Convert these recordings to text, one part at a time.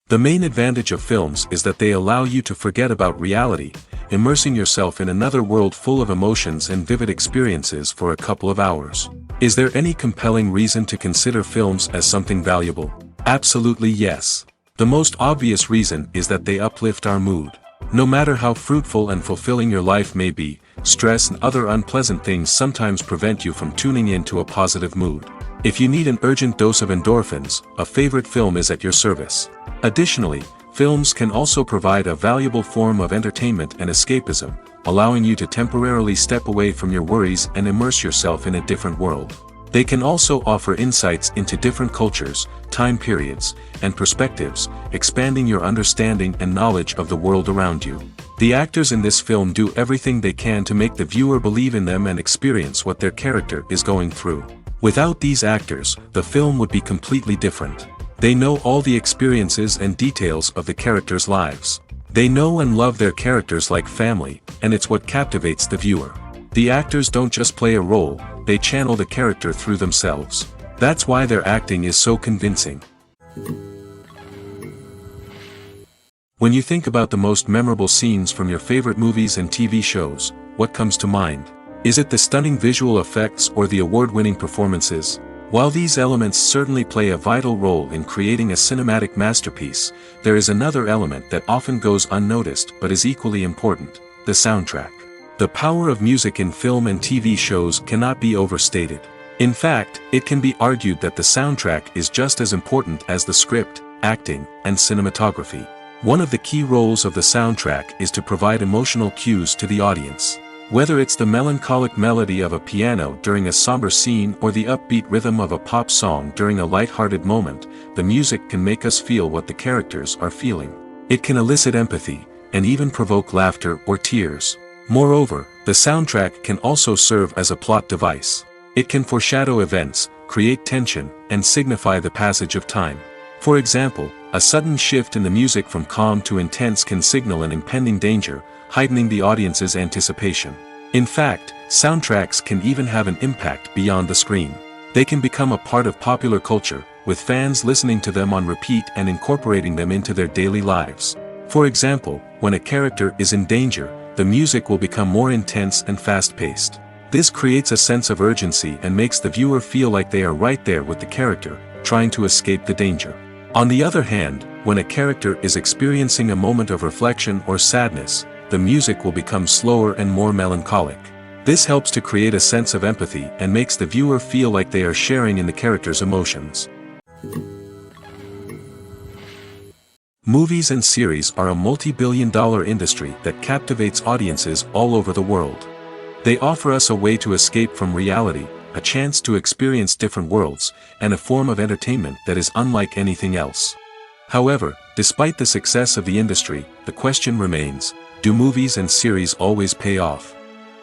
The main advantage of films is that they allow you to forget about reality, immersing yourself in another world full of emotions and vivid experiences for a couple of hours. Is there any compelling reason to consider films as something valuable? Absolutely yes. The most obvious reason is that they uplift our mood. No matter how fruitful and fulfilling your life may be, stress and other unpleasant things sometimes prevent you from tuning into a positive mood. If you need an urgent dose of endorphins, a favorite film is at your service. Additionally, films can also provide a valuable form of entertainment and escapism, allowing you to temporarily step away from your worries and immerse yourself in a different world. They can also offer insights into different cultures, time periods, and perspectives, expanding your understanding and knowledge of the world around you. The actors in this film do everything they can to make the viewer believe in them and experience what their character is going through. Without these actors, the film would be completely different. They know all the experiences and details of the characters' lives. They know and love their characters like family, and it's what captivates the viewer. The actors don't just play a role, they channel the character through themselves. That's why their acting is so convincing. When you think about the most memorable scenes from your favorite movies and TV shows, what comes to mind? Is it the stunning visual effects or the award-winning performances? While these elements certainly play a vital role in creating a cinematic masterpiece, there is another element that often goes unnoticed but is equally important: the soundtrack. The power of music in film and TV shows cannot be overstated. In fact, it can be argued that the soundtrack is just as important as the script, acting, and cinematography. One of the key roles of the soundtrack is to provide emotional cues to the audience. Whether it's the melancholic melody of a piano during a somber scene or the upbeat rhythm of a pop song during a light-hearted moment, the music can make us feel what the characters are feeling. It can elicit empathy, and even provoke laughter or tears. Moreover, the soundtrack can also serve as a plot device. It can foreshadow events, create tension, and signify the passage of time. For example, a sudden shift in the music from calm to intense can signal an impending danger, heightening the audience's anticipation. In fact, soundtracks can even have an impact beyond the screen. They can become a part of popular culture, with fans listening to them on repeat and incorporating them into their daily lives. For example, when a character is in danger, the music will become more intense and fast-paced. This creates a sense of urgency and makes the viewer feel like they are right there with the character, trying to escape the danger. On the other hand, when a character is experiencing a moment of reflection or sadness, the music will become slower and more melancholic. This helps to create a sense of empathy and makes the viewer feel like they are sharing in the character's emotions. Movies and series are a multi-billion-dollar industry that captivates audiences all over the world. They offer us a way to escape from reality, a chance to experience different worlds, and a form of entertainment that is unlike anything else. However, despite the success of the industry, the question remains: do movies and series always pay off?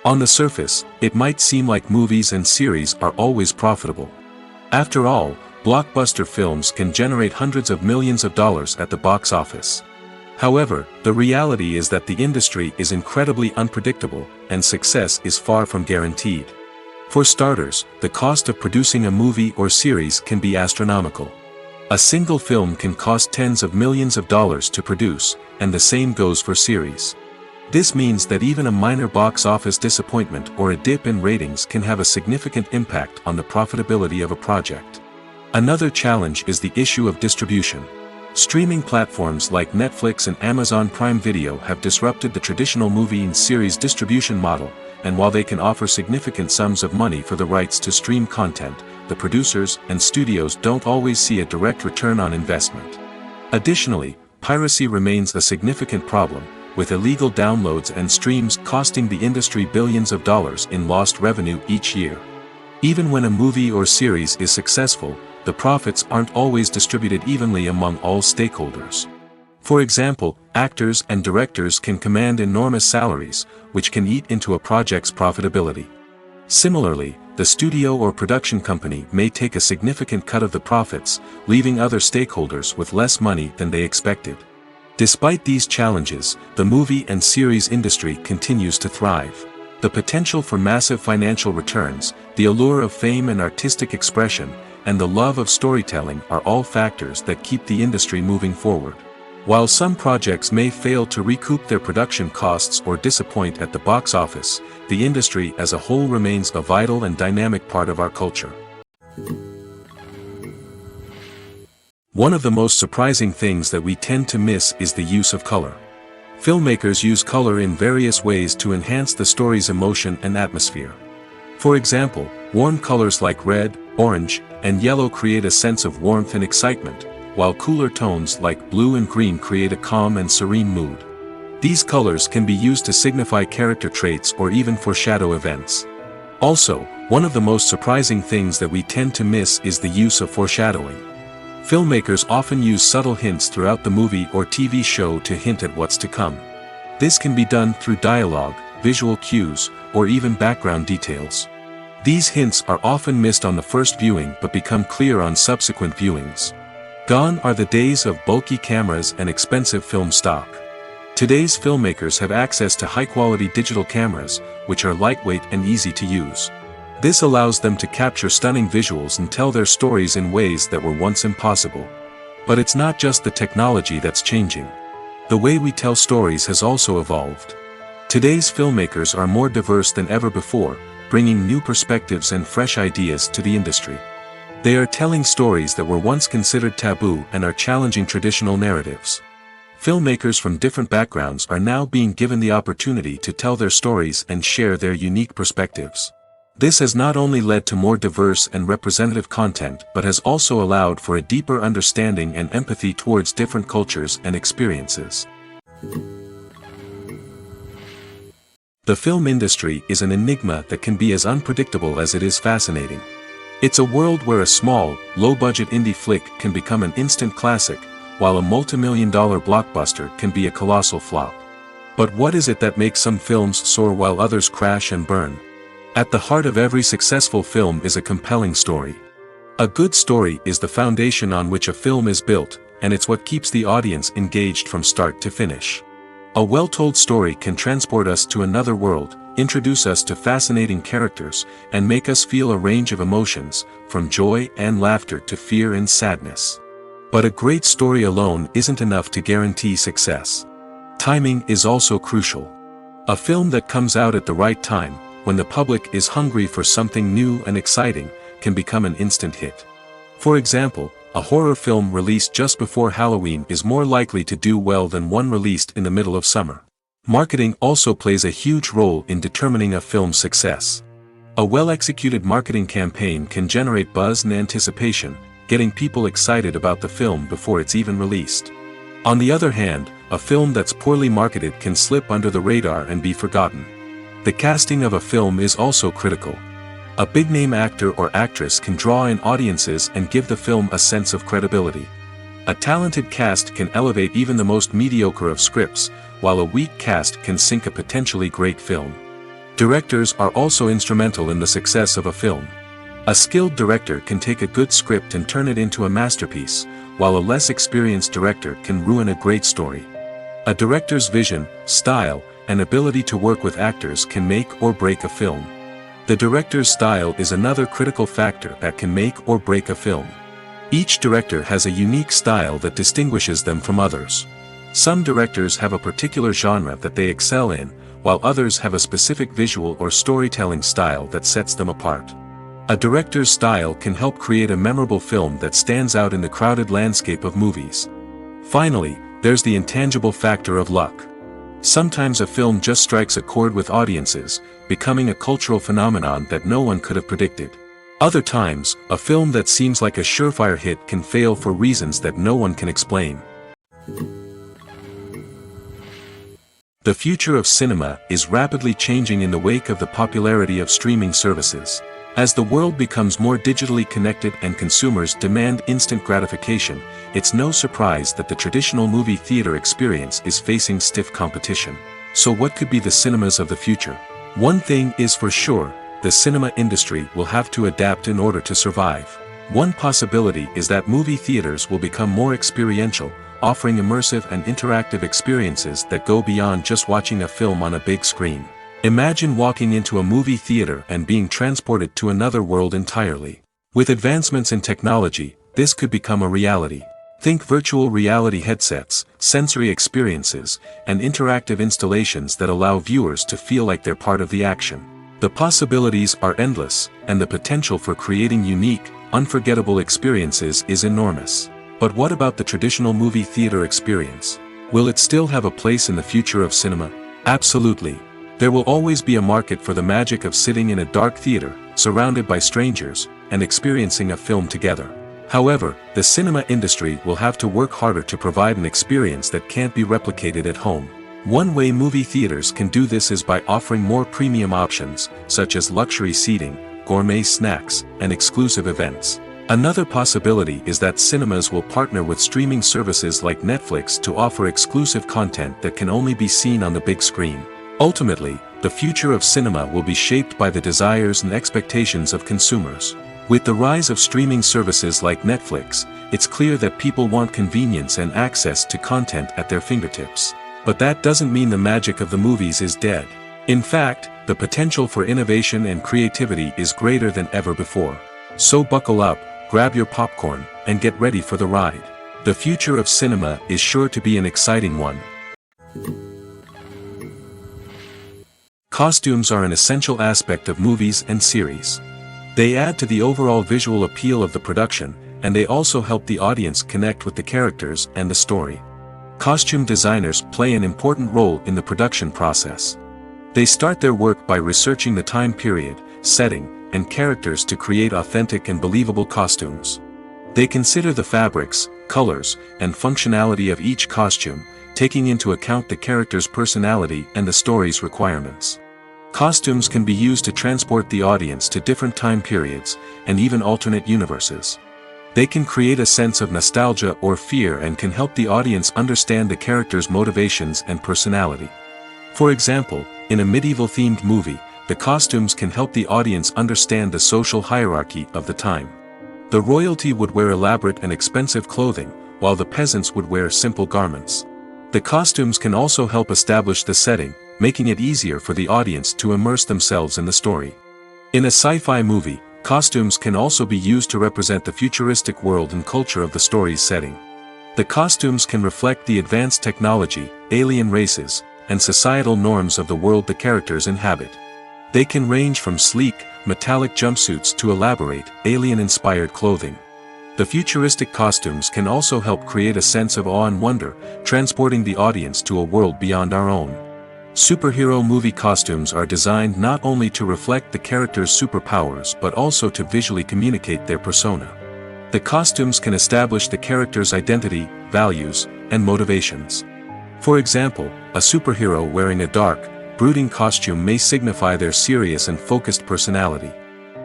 On the surface, it might seem like movies and series are always profitable. After all, blockbuster films can generate hundreds of millions of dollars at the box office. However, the reality is that the industry is incredibly unpredictable, and success is far from guaranteed. For starters, the cost of producing a movie or series can be astronomical. A single film can cost tens of millions of dollars to produce, and the same goes for series. This means that even a minor box office disappointment or a dip in ratings can have a significant impact on the profitability of a project. Another challenge is the issue of distribution. Streaming platforms like Netflix and Amazon Prime Video have disrupted the traditional movie and series distribution model, and while they can offer significant sums of money for the rights to stream content, the producers and studios don't always see a direct return on investment. Additionally, piracy remains a significant problem, with illegal downloads and streams costing the industry billions of dollars in lost revenue each year. Even when a movie or series is successful, the profits aren't always distributed evenly among all stakeholders. For example, actors and directors can command enormous salaries, which can eat into a project's profitability. Similarly, the studio or production company may take a significant cut of the profits, leaving other stakeholders with less money than they expected. Despite these challenges, the movie and series industry continues to thrive. The potential for massive financial returns, the allure of fame and artistic expression, and the love of storytelling are all factors that keep the industry moving forward. While some projects may fail to recoup their production costs or disappoint at the box office, the industry as a whole remains a vital and dynamic part of our culture. One of the most surprising things that we tend to miss is the use of color. Filmmakers use color in various ways to enhance the story's emotion and atmosphere. For example, warm colors like red, orange, and yellow create a sense of warmth and excitement, while cooler tones like blue and green create a calm and serene mood. These colors can be used to signify character traits or even foreshadow events. Also, one of the most surprising things that we tend to miss is the use of foreshadowing. Filmmakers often use subtle hints throughout the movie or TV show to hint at what's to come. This can be done through dialogue, visual cues, or even background details. These hints are often missed on the first viewing but become clear on subsequent viewings. Gone are the days of bulky cameras and expensive film stock. Today's filmmakers have access to high-quality digital cameras, which are lightweight and easy to use. This allows them to capture stunning visuals and tell their stories in ways that were once impossible. But it's not just the technology that's changing. The way we tell stories has also evolved. Today's filmmakers are more diverse than ever before, bringing new perspectives and fresh ideas to the industry. They are telling stories that were once considered taboo and are challenging traditional narratives. Filmmakers from different backgrounds are now being given the opportunity to tell their stories and share their unique perspectives. This has not only led to more diverse and representative content but has also allowed for a deeper understanding and empathy towards different cultures and experiences. The film industry is an enigma that can be as unpredictable as it is fascinating. It's a world where a small, low-budget indie flick can become an instant classic, while a multi-million-dollar blockbuster can be a colossal flop. But what is it that makes some films soar while others crash and burn? At the heart of every successful film is a compelling story. A good story is the foundation on which a film is built, and it's what keeps the audience engaged from start to finish. A well-told story can transport us to another world, introduce us to fascinating characters, and make us feel a range of emotions, from joy and laughter to fear and sadness. But a great story alone isn't enough to guarantee success. Timing is also crucial. A film that comes out at the right time, when the public is hungry for something new and exciting, can become an instant hit. For example, a horror film released just before Halloween is more likely to do well than one released in the middle of summer. Marketing also plays a huge role in determining a film's success. A well-executed marketing campaign can generate buzz and anticipation, getting people excited about the film before it's even released. On the other hand, a film that's poorly marketed can slip under the radar and be forgotten. The casting of a film is also critical. A big-name actor or actress can draw in audiences and give the film a sense of credibility. A talented cast can elevate even the most mediocre of scripts, while a weak cast can sink a potentially great film. Directors are also instrumental in the success of a film. A skilled director can take a good script and turn it into a masterpiece, while a less experienced director can ruin a great story. A director's vision, style, and ability to work with actors can make or break a film. The director's style is another critical factor that can make or break a film. Each director has a unique style that distinguishes them from others. Some directors have a particular genre that they excel in, while others have a specific visual or storytelling style that sets them apart. A director's style can help create a memorable film that stands out in the crowded landscape of movies. Finally, there's the intangible factor of luck. Sometimes a film just strikes a chord with audiences, becoming a cultural phenomenon that no one could have predicted. Other times, a film that seems like a surefire hit can fail for reasons that no one can explain. The future of cinema is rapidly changing in the wake of the popularity of streaming services. As the world becomes more digitally connected and consumers demand instant gratification, it's no surprise that the traditional movie theater experience is facing stiff competition. So what could be the cinemas of the future? One thing is for sure, the cinema industry will have to adapt in order to survive. One possibility is that movie theaters will become more experiential, offering immersive and interactive experiences that go beyond just watching a film on a big screen. Imagine walking into a movie theater and being transported to another world entirely. With advancements in technology, this could become a reality. Think virtual reality headsets, sensory experiences, and interactive installations that allow viewers to feel like they're part of the action. The possibilities are endless, and the potential for creating unique, unforgettable experiences is enormous. But what about the traditional movie theater experience? Will it still have a place in the future of cinema? Absolutely. There will always be a market for the magic of sitting in a dark theater, surrounded by strangers, and experiencing a film together. However, the cinema industry will have to work harder to provide an experience that can't be replicated at home. One way movie theaters can do this is by offering more premium options, such as luxury seating, gourmet snacks, and exclusive events. Another possibility is that cinemas will partner with streaming services like Netflix to offer exclusive content that can only be seen on the big screen. Ultimately, the future of cinema will be shaped by the desires and expectations of consumers. With the rise of streaming services like Netflix, it's clear that people want convenience and access to content at their fingertips. But that doesn't mean the magic of the movies is dead. In fact, the potential for innovation and creativity is greater than ever before. So buckle up, grab your popcorn, and get ready for the ride. The future of cinema is sure to be an exciting one. Costumes are an essential aspect of movies and series. They add to the overall visual appeal of the production, and they also help the audience connect with the characters and the story. Costume designers play an important role in the production process. They start their work by researching the time period, setting, and characters to create authentic and believable costumes. They consider the fabrics, colors, and functionality of each costume, taking into account the character's personality and the story's requirements. Costumes can be used to transport the audience to different time periods, and even alternate universes. They can create a sense of nostalgia or fear and can help the audience understand the character's motivations and personality. For example, in a medieval-themed movie, the costumes can help the audience understand the social hierarchy of the time. The royalty would wear elaborate and expensive clothing, while the peasants would wear simple garments. The costumes can also help establish the setting, making it easier for the audience to immerse themselves in the story. In a sci-fi movie, costumes can also be used to represent the futuristic world and culture of the story's setting. The costumes can reflect the advanced technology, alien races, and societal norms of the world the characters inhabit. They can range from sleek, metallic jumpsuits to elaborate, alien-inspired clothing. The futuristic costumes can also help create a sense of awe and wonder, transporting the audience to a world beyond our own. Superhero movie costumes are designed not only to reflect the character's superpowers but also to visually communicate their persona. The costumes can establish the character's identity, values, and motivations. For example, a superhero wearing a dark, brooding costume may signify their serious and focused personality.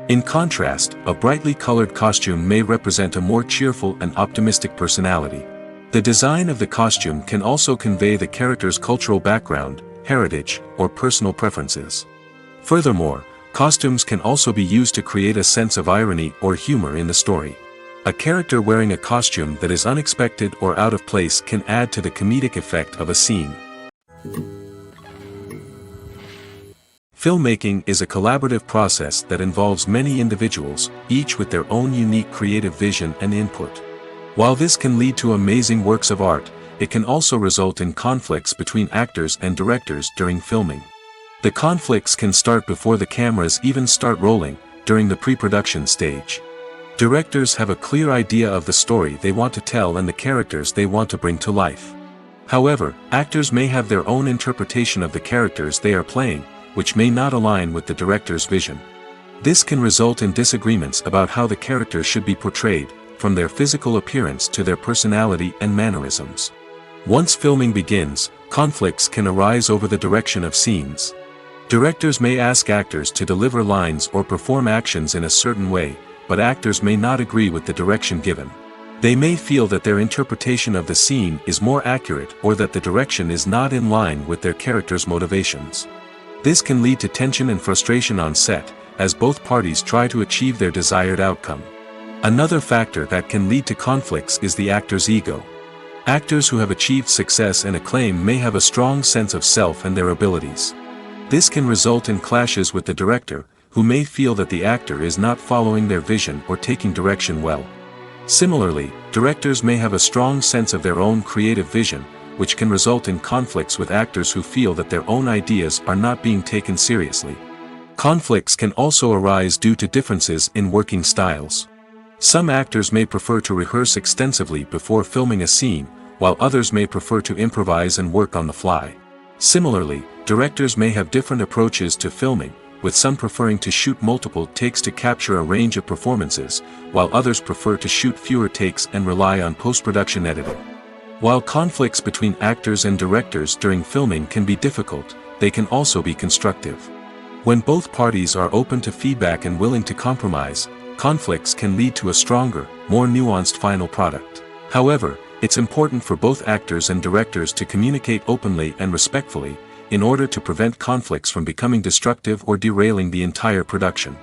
In contrast, a brightly colored costume may represent a more cheerful and optimistic personality. The design of the costume can also convey the character's cultural background, heritage, or personal preferences. Furthermore, costumes can also be used to create a sense of irony or humor in the story. A character wearing a costume that is unexpected or out of place can add to the comedic effect of a scene. Filmmaking is a collaborative process that involves many individuals, each with their own unique creative vision and input. While this can lead to amazing works of art, it can also result in conflicts between actors and directors during filming. The conflicts can start before the cameras even start rolling, during the pre-production stage. Directors have a clear idea of the story they want to tell and the characters they want to bring to life. However, actors may have their own interpretation of the characters they are playing, which may not align with the director's vision. This can result in disagreements about how the characters should be portrayed, from their physical appearance to their personality and mannerisms. Once filming begins, conflicts can arise over the direction of scenes. Directors may ask actors to deliver lines or perform actions in a certain way, but actors may not agree with the direction given. They may feel that their interpretation of the scene is more accurate or that the direction is not in line with their character's motivations. This can lead to tension and frustration on set, as both parties try to achieve their desired outcome. Another factor that can lead to conflicts is the actor's ego. Actors who have achieved success and acclaim may have a strong sense of self and their abilities. This can result in clashes with the director, who may feel that the actor is not following their vision or taking direction well. Similarly, directors may have a strong sense of their own creative vision, which can result in conflicts with actors who feel that their own ideas are not being taken seriously. Conflicts can also arise due to differences in working styles. Some actors may prefer to rehearse extensively before filming a scene, while others may prefer to improvise and work on the fly. Similarly, directors may have different approaches to filming, with some preferring to shoot multiple takes to capture a range of performances, while others prefer to shoot fewer takes and rely on post-production editing. While conflicts between actors and directors during filming can be difficult, they can also be constructive. When both parties are open to feedback and willing to compromise, conflicts can lead to a stronger, more nuanced final product. However, it's important for both actors and directors to communicate openly and respectfully, in order to prevent conflicts from becoming destructive or derailing the entire production.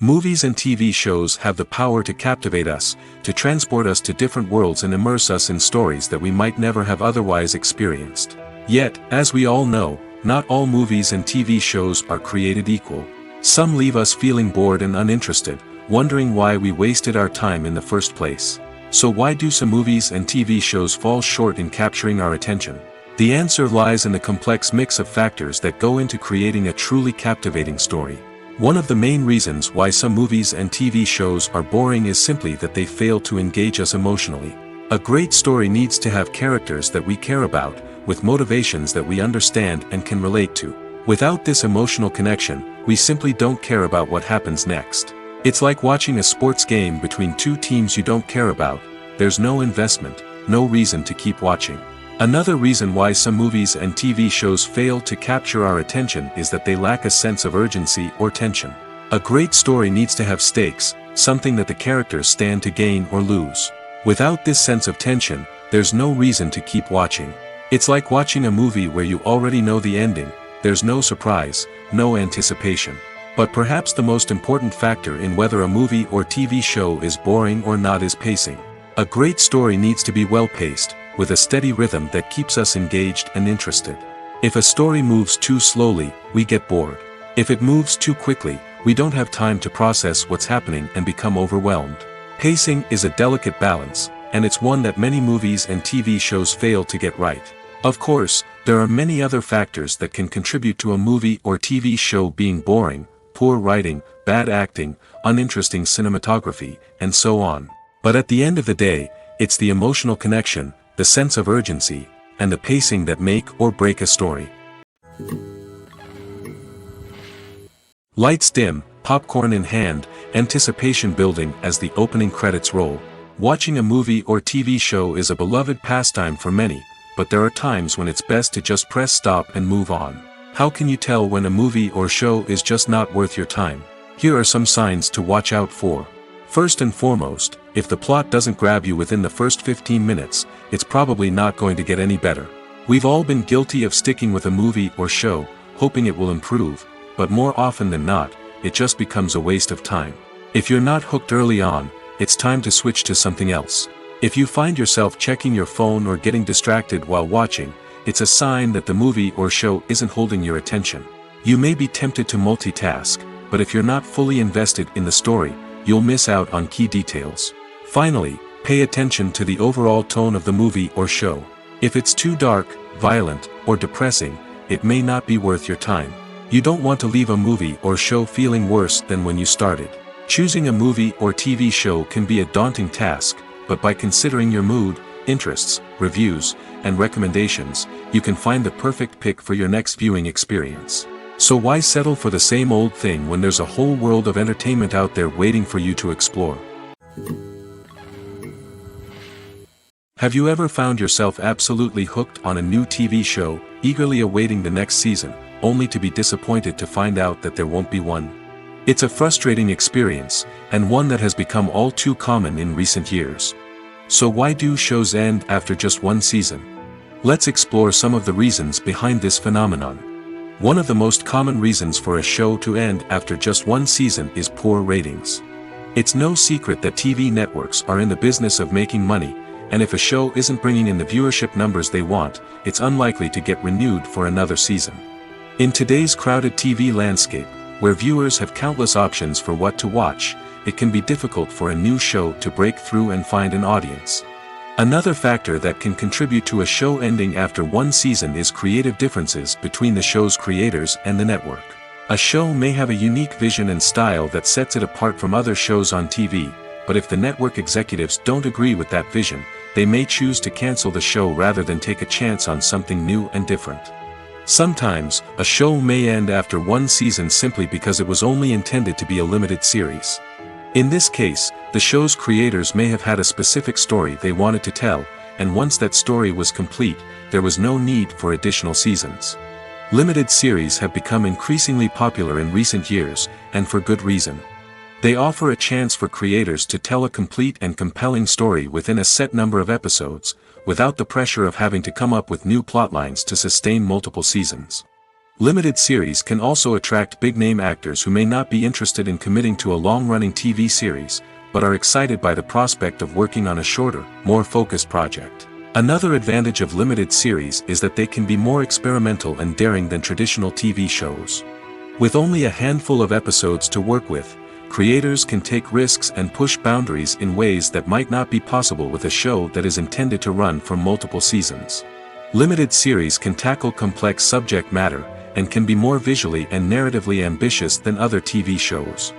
Movies and TV shows have the power to captivate us, to transport us to different worlds and immerse us in stories that we might never have otherwise experienced. Yet, as we all know, not all movies and TV shows are created equal. Some leave us feeling bored and uninterested, wondering why we wasted our time in the first place. So why do some movies and TV shows fall short in capturing our attention? The answer lies in the complex mix of factors that go into creating a truly captivating story. One of the main reasons why some movies and TV shows are boring is simply that they fail to engage us emotionally. A great story needs to have characters that we care about, with motivations that we understand and can relate to. Without this emotional connection, we simply don't care about what happens next. It's like watching a sports game between two teams you don't care about. There's no investment, no reason to keep watching. Another reason why some movies and TV shows fail to capture our attention is that they lack a sense of urgency or tension. A great story needs to have stakes, something that the characters stand to gain or lose. Without this sense of tension, there's no reason to keep watching. It's like watching a movie where you already know the ending. There's no surprise, no anticipation. But perhaps the most important factor in whether a movie or TV show is boring or not is pacing. A great story needs to be well-paced, with a steady rhythm that keeps us engaged and interested. If a story moves too slowly, we get bored. If it moves too quickly, we don't have time to process what's happening and become overwhelmed. Pacing is a delicate balance, and it's one that many movies and TV shows fail to get right. Of course, there are many other factors that can contribute to a movie or TV show being boring: poor writing, bad acting, uninteresting cinematography, and so on. But at the end of the day, it's the emotional connection, the sense of urgency, and the pacing that make or break a story. Lights dim, popcorn in hand, anticipation building as the opening credits roll. Watching a movie or TV show is a beloved pastime for many, but there are times when it's best to just press stop and move on. How can you tell when a movie or show is just not worth your time? Here are some signs to watch out for. First and foremost, if the plot doesn't grab you within the first 15 minutes, it's probably not going to get any better. We've all been guilty of sticking with a movie or show, hoping it will improve, but more often than not, it just becomes a waste of time. If you're not hooked early on, it's time to switch to something else. If you find yourself checking your phone or getting distracted while watching, it's a sign that the movie or show isn't holding your attention. You may be tempted to multitask, but if you're not fully invested in the story, you'll miss out on key details. Finally, pay attention to the overall tone of the movie or show. If it's too dark, violent, or depressing, it may not be worth your time. You don't want to leave a movie or show feeling worse than when you started. Choosing a movie or TV show can be a daunting task, but by considering your mood, interests, reviews, and recommendations, you can find the perfect pick for your next viewing experience. So why settle for the same old thing when there's a whole world of entertainment out there waiting for you to explore? Have you ever found yourself absolutely hooked on a new TV show, eagerly awaiting the next season, only to be disappointed to find out that there won't be one? It's a frustrating experience, and one that has become all too common in recent years. So why do shows end after just one season? Let's explore some of the reasons behind this phenomenon. One of the most common reasons for a show to end after just one season is poor ratings. It's no secret that TV networks are in the business of making money, and if a show isn't bringing in the viewership numbers they want, it's unlikely to get renewed for another season. In today's crowded TV landscape, where viewers have countless options for what to watch, it can be difficult for a new show to break through and find an audience. Another factor that can contribute to a show ending after one season is creative differences between the show's creators and the network. A show may have a unique vision and style that sets it apart from other shows on TV, but if the network executives don't agree with that vision, they may choose to cancel the show rather than take a chance on something new and different. Sometimes, a show may end after one season simply because it was only intended to be a limited series. In this case, the show's creators may have had a specific story they wanted to tell, and once that story was complete, there was no need for additional seasons. Limited series have become increasingly popular in recent years, and for good reason. They offer a chance for creators to tell a complete and compelling story within a set number of episodes, without the pressure of having to come up with new plotlines to sustain multiple seasons. Limited series can also attract big-name actors who may not be interested in committing to a long-running TV series, but are excited by the prospect of working on a shorter, more focused project. Another advantage of limited series is that they can be more experimental and daring than traditional TV shows. With only a handful of episodes to work with, creators can take risks and push boundaries in ways that might not be possible with a show that is intended to run for multiple seasons. Limited series can tackle complex subject matter, and can be more visually and narratively ambitious than other TV shows.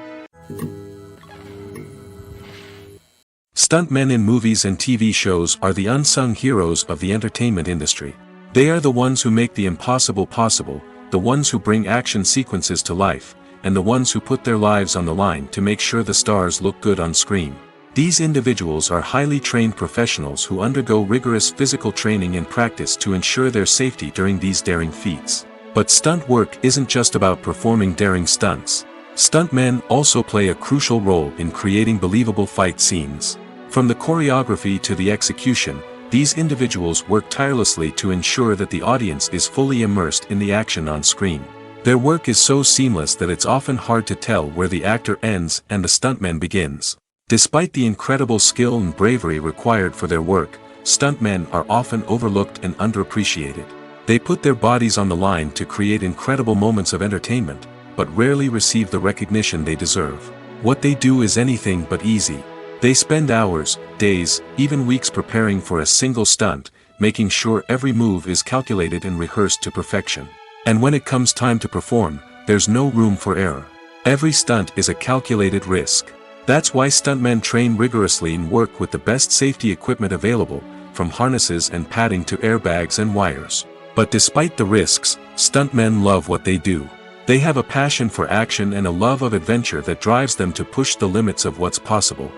Stuntmen in movies and TV shows are the unsung heroes of the entertainment industry. They are the ones who make the impossible possible, the ones who bring action sequences to life, and the ones who put their lives on the line to make sure the stars look good on screen. These individuals are highly trained professionals who undergo rigorous physical training and practice to ensure their safety during these daring feats. But stunt work isn't just about performing daring stunts. Stuntmen also play a crucial role in creating believable fight scenes. From the choreography to the execution, these individuals work tirelessly to ensure that the audience is fully immersed in the action on screen. Their work is so seamless that it's often hard to tell where the actor ends and the stuntman begins. Despite the incredible skill and bravery required for their work, stuntmen are often overlooked and underappreciated. They put their bodies on the line to create incredible moments of entertainment, but rarely receive the recognition they deserve. What they do is anything but easy. They spend hours, days, even weeks preparing for a single stunt, making sure every move is calculated and rehearsed to perfection. And when it comes time to perform, there's no room for error. Every stunt is a calculated risk. That's why stuntmen train rigorously and work with the best safety equipment available, from harnesses and padding to airbags and wires. But despite the risks, stuntmen love what they do. They have a passion for action and a love of adventure that drives them to push the limits of what's possible.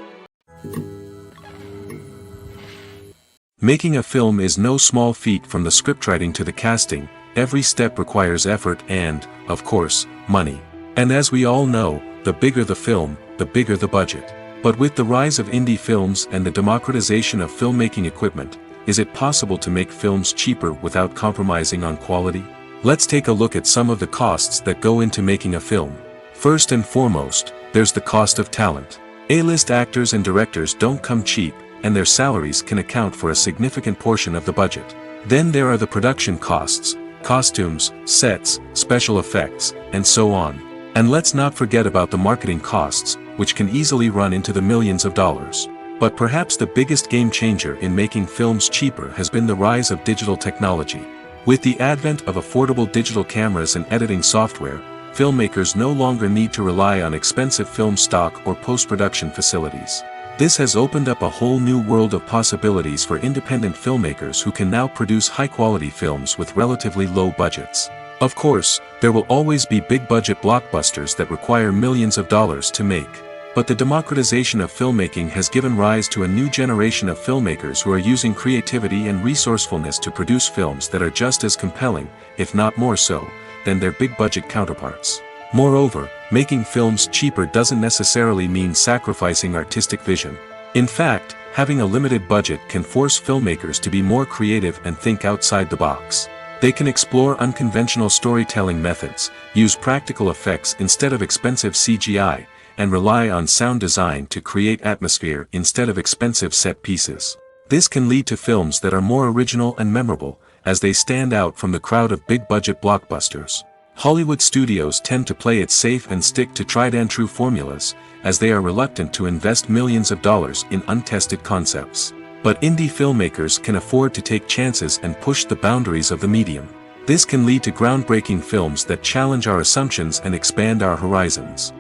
Making a film is no small feat. From the scriptwriting to the casting, every step requires effort and, of course, money. And as we all know, the bigger the film, the bigger the budget. But with the rise of indie films and the democratization of filmmaking equipment, is it possible to make films cheaper without compromising on quality? Let's take a look at some of the costs that go into making a film. First and foremost, there's the cost of talent. A-list actors and directors don't come cheap, and their salaries can account for a significant portion of the budget. Then there are the production costs, costumes, sets, special effects, and so on. And let's not forget about the marketing costs, which can easily run into the millions of dollars. But perhaps the biggest game changer in making films cheaper has been the rise of digital technology. With the advent of affordable digital cameras and editing software, filmmakers no longer need to rely on expensive film stock or post-production facilities. This has opened up a whole new world of possibilities for independent filmmakers who can now produce high-quality films with relatively low budgets. Of course, there will always be big-budget blockbusters that require millions of dollars to make. But the democratization of filmmaking has given rise to a new generation of filmmakers who are using creativity and resourcefulness to produce films that are just as compelling, if not more so, than their big-budget counterparts. Moreover, making films cheaper doesn't necessarily mean sacrificing artistic vision. In fact, having a limited budget can force filmmakers to be more creative and think outside the box. They can explore unconventional storytelling methods, use practical effects instead of expensive CGI, and rely on sound design to create atmosphere instead of expensive set pieces. This can lead to films that are more original and memorable, as they stand out from the crowd of big-budget blockbusters. Hollywood studios tend to play it safe and stick to tried-and-true formulas, as they are reluctant to invest millions of dollars in untested concepts. But indie filmmakers can afford to take chances and push the boundaries of the medium. This can lead to groundbreaking films that challenge our assumptions and expand our horizons.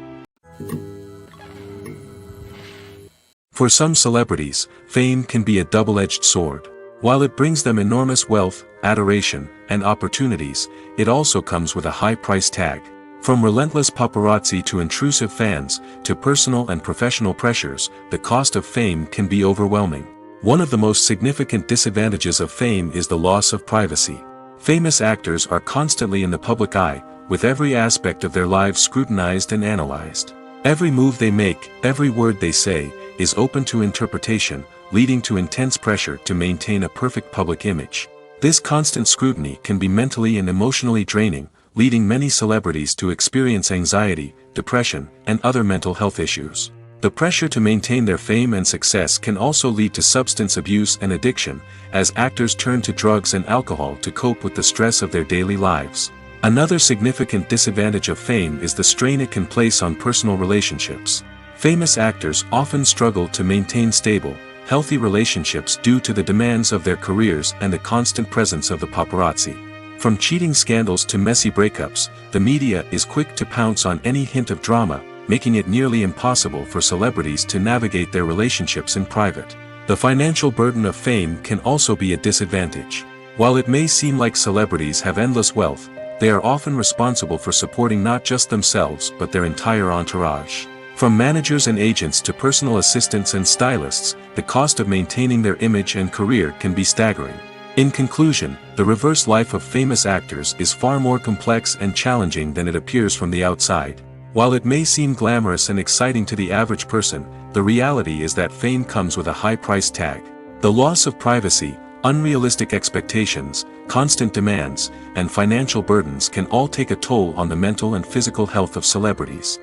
For some celebrities, fame can be a double-edged sword. While it brings them enormous wealth, adoration, and opportunities, it also comes with a high price tag. From relentless paparazzi to intrusive fans, to personal and professional pressures, the cost of fame can be overwhelming. One of the most significant disadvantages of fame is the loss of privacy. Famous actors are constantly in the public eye, with every aspect of their lives scrutinized and analyzed. Every move they make, every word they say, is open to interpretation, leading to intense pressure to maintain a perfect public image. This constant scrutiny can be mentally and emotionally draining, leading many celebrities to experience anxiety, depression, and other mental health issues. The pressure to maintain their fame and success can also lead to substance abuse and addiction, as actors turn to drugs and alcohol to cope with the stress of their daily lives. Another significant disadvantage of fame is the strain it can place on personal relationships. Famous actors often struggle to maintain stable, healthy relationships due to the demands of their careers and the constant presence of the paparazzi. From cheating scandals to messy breakups, the media is quick to pounce on any hint of drama, making it nearly impossible for celebrities to navigate their relationships in private. The financial burden of fame can also be a disadvantage. While it may seem like celebrities have endless wealth, they are often responsible for supporting not just themselves but their entire entourage. From managers and agents to personal assistants and stylists, the cost of maintaining their image and career can be staggering. In conclusion, the reverse life of famous actors is far more complex and challenging than it appears from the outside. While it may seem glamorous and exciting to the average person, the reality is that fame comes with a high price tag. The loss of privacy, unrealistic expectations, constant demands, and financial burdens can all take a toll on the mental and physical health of celebrities.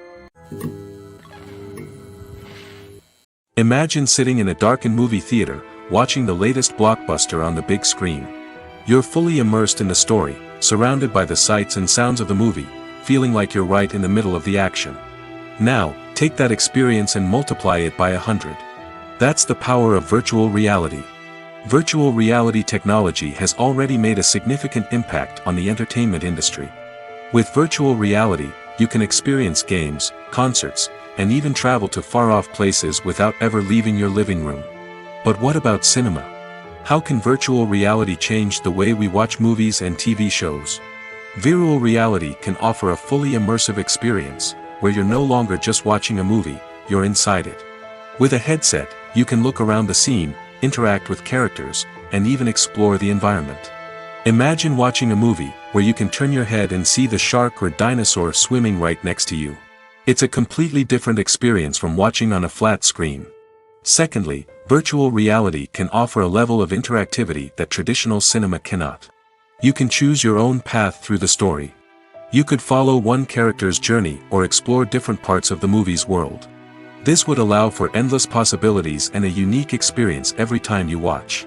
Imagine sitting in a darkened movie theater, watching the latest blockbuster on the big screen. You're fully immersed in the story, surrounded by the sights and sounds of the movie, feeling like you're right in the middle of the action. Now, take that experience and multiply it by 100. That's the power of virtual reality. Virtual reality technology has already made a significant impact on the entertainment industry. With virtual reality, you can experience games, concerts, and even travel to far-off places without ever leaving your living room. But what about cinema? How can virtual reality change the way we watch movies and TV shows? Virtual reality can offer a fully immersive experience, where you're no longer just watching a movie, you're inside it. With a headset, you can look around the scene, interact with characters, and even explore the environment. Imagine watching a movie, where you can turn your head and see the shark or dinosaur swimming right next to you. It's a completely different experience from watching on a flat screen. Secondly, virtual reality can offer a level of interactivity that traditional cinema cannot. You can choose your own path through the story. You could follow one character's journey or explore different parts of the movie's world. This would allow for endless possibilities and a unique experience every time you watch.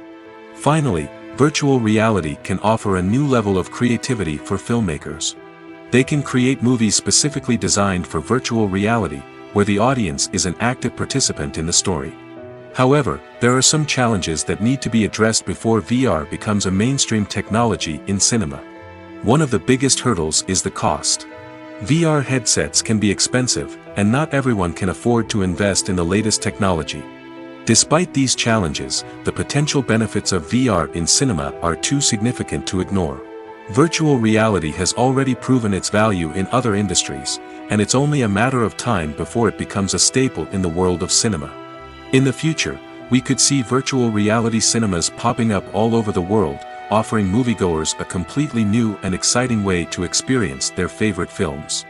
Finally, virtual reality can offer a new level of creativity for filmmakers. They can create movies specifically designed for virtual reality, where the audience is an active participant in the story. However, there are some challenges that need to be addressed before VR becomes a mainstream technology in cinema. One of the biggest hurdles is the cost. VR headsets can be expensive, and not everyone can afford to invest in the latest technology. Despite these challenges, the potential benefits of VR in cinema are too significant to ignore. Virtual reality has already proven its value in other industries, and it's only a matter of time before it becomes a staple in the world of cinema. In the future, we could see virtual reality cinemas popping up all over the world, offering moviegoers a completely new and exciting way to experience their favorite films.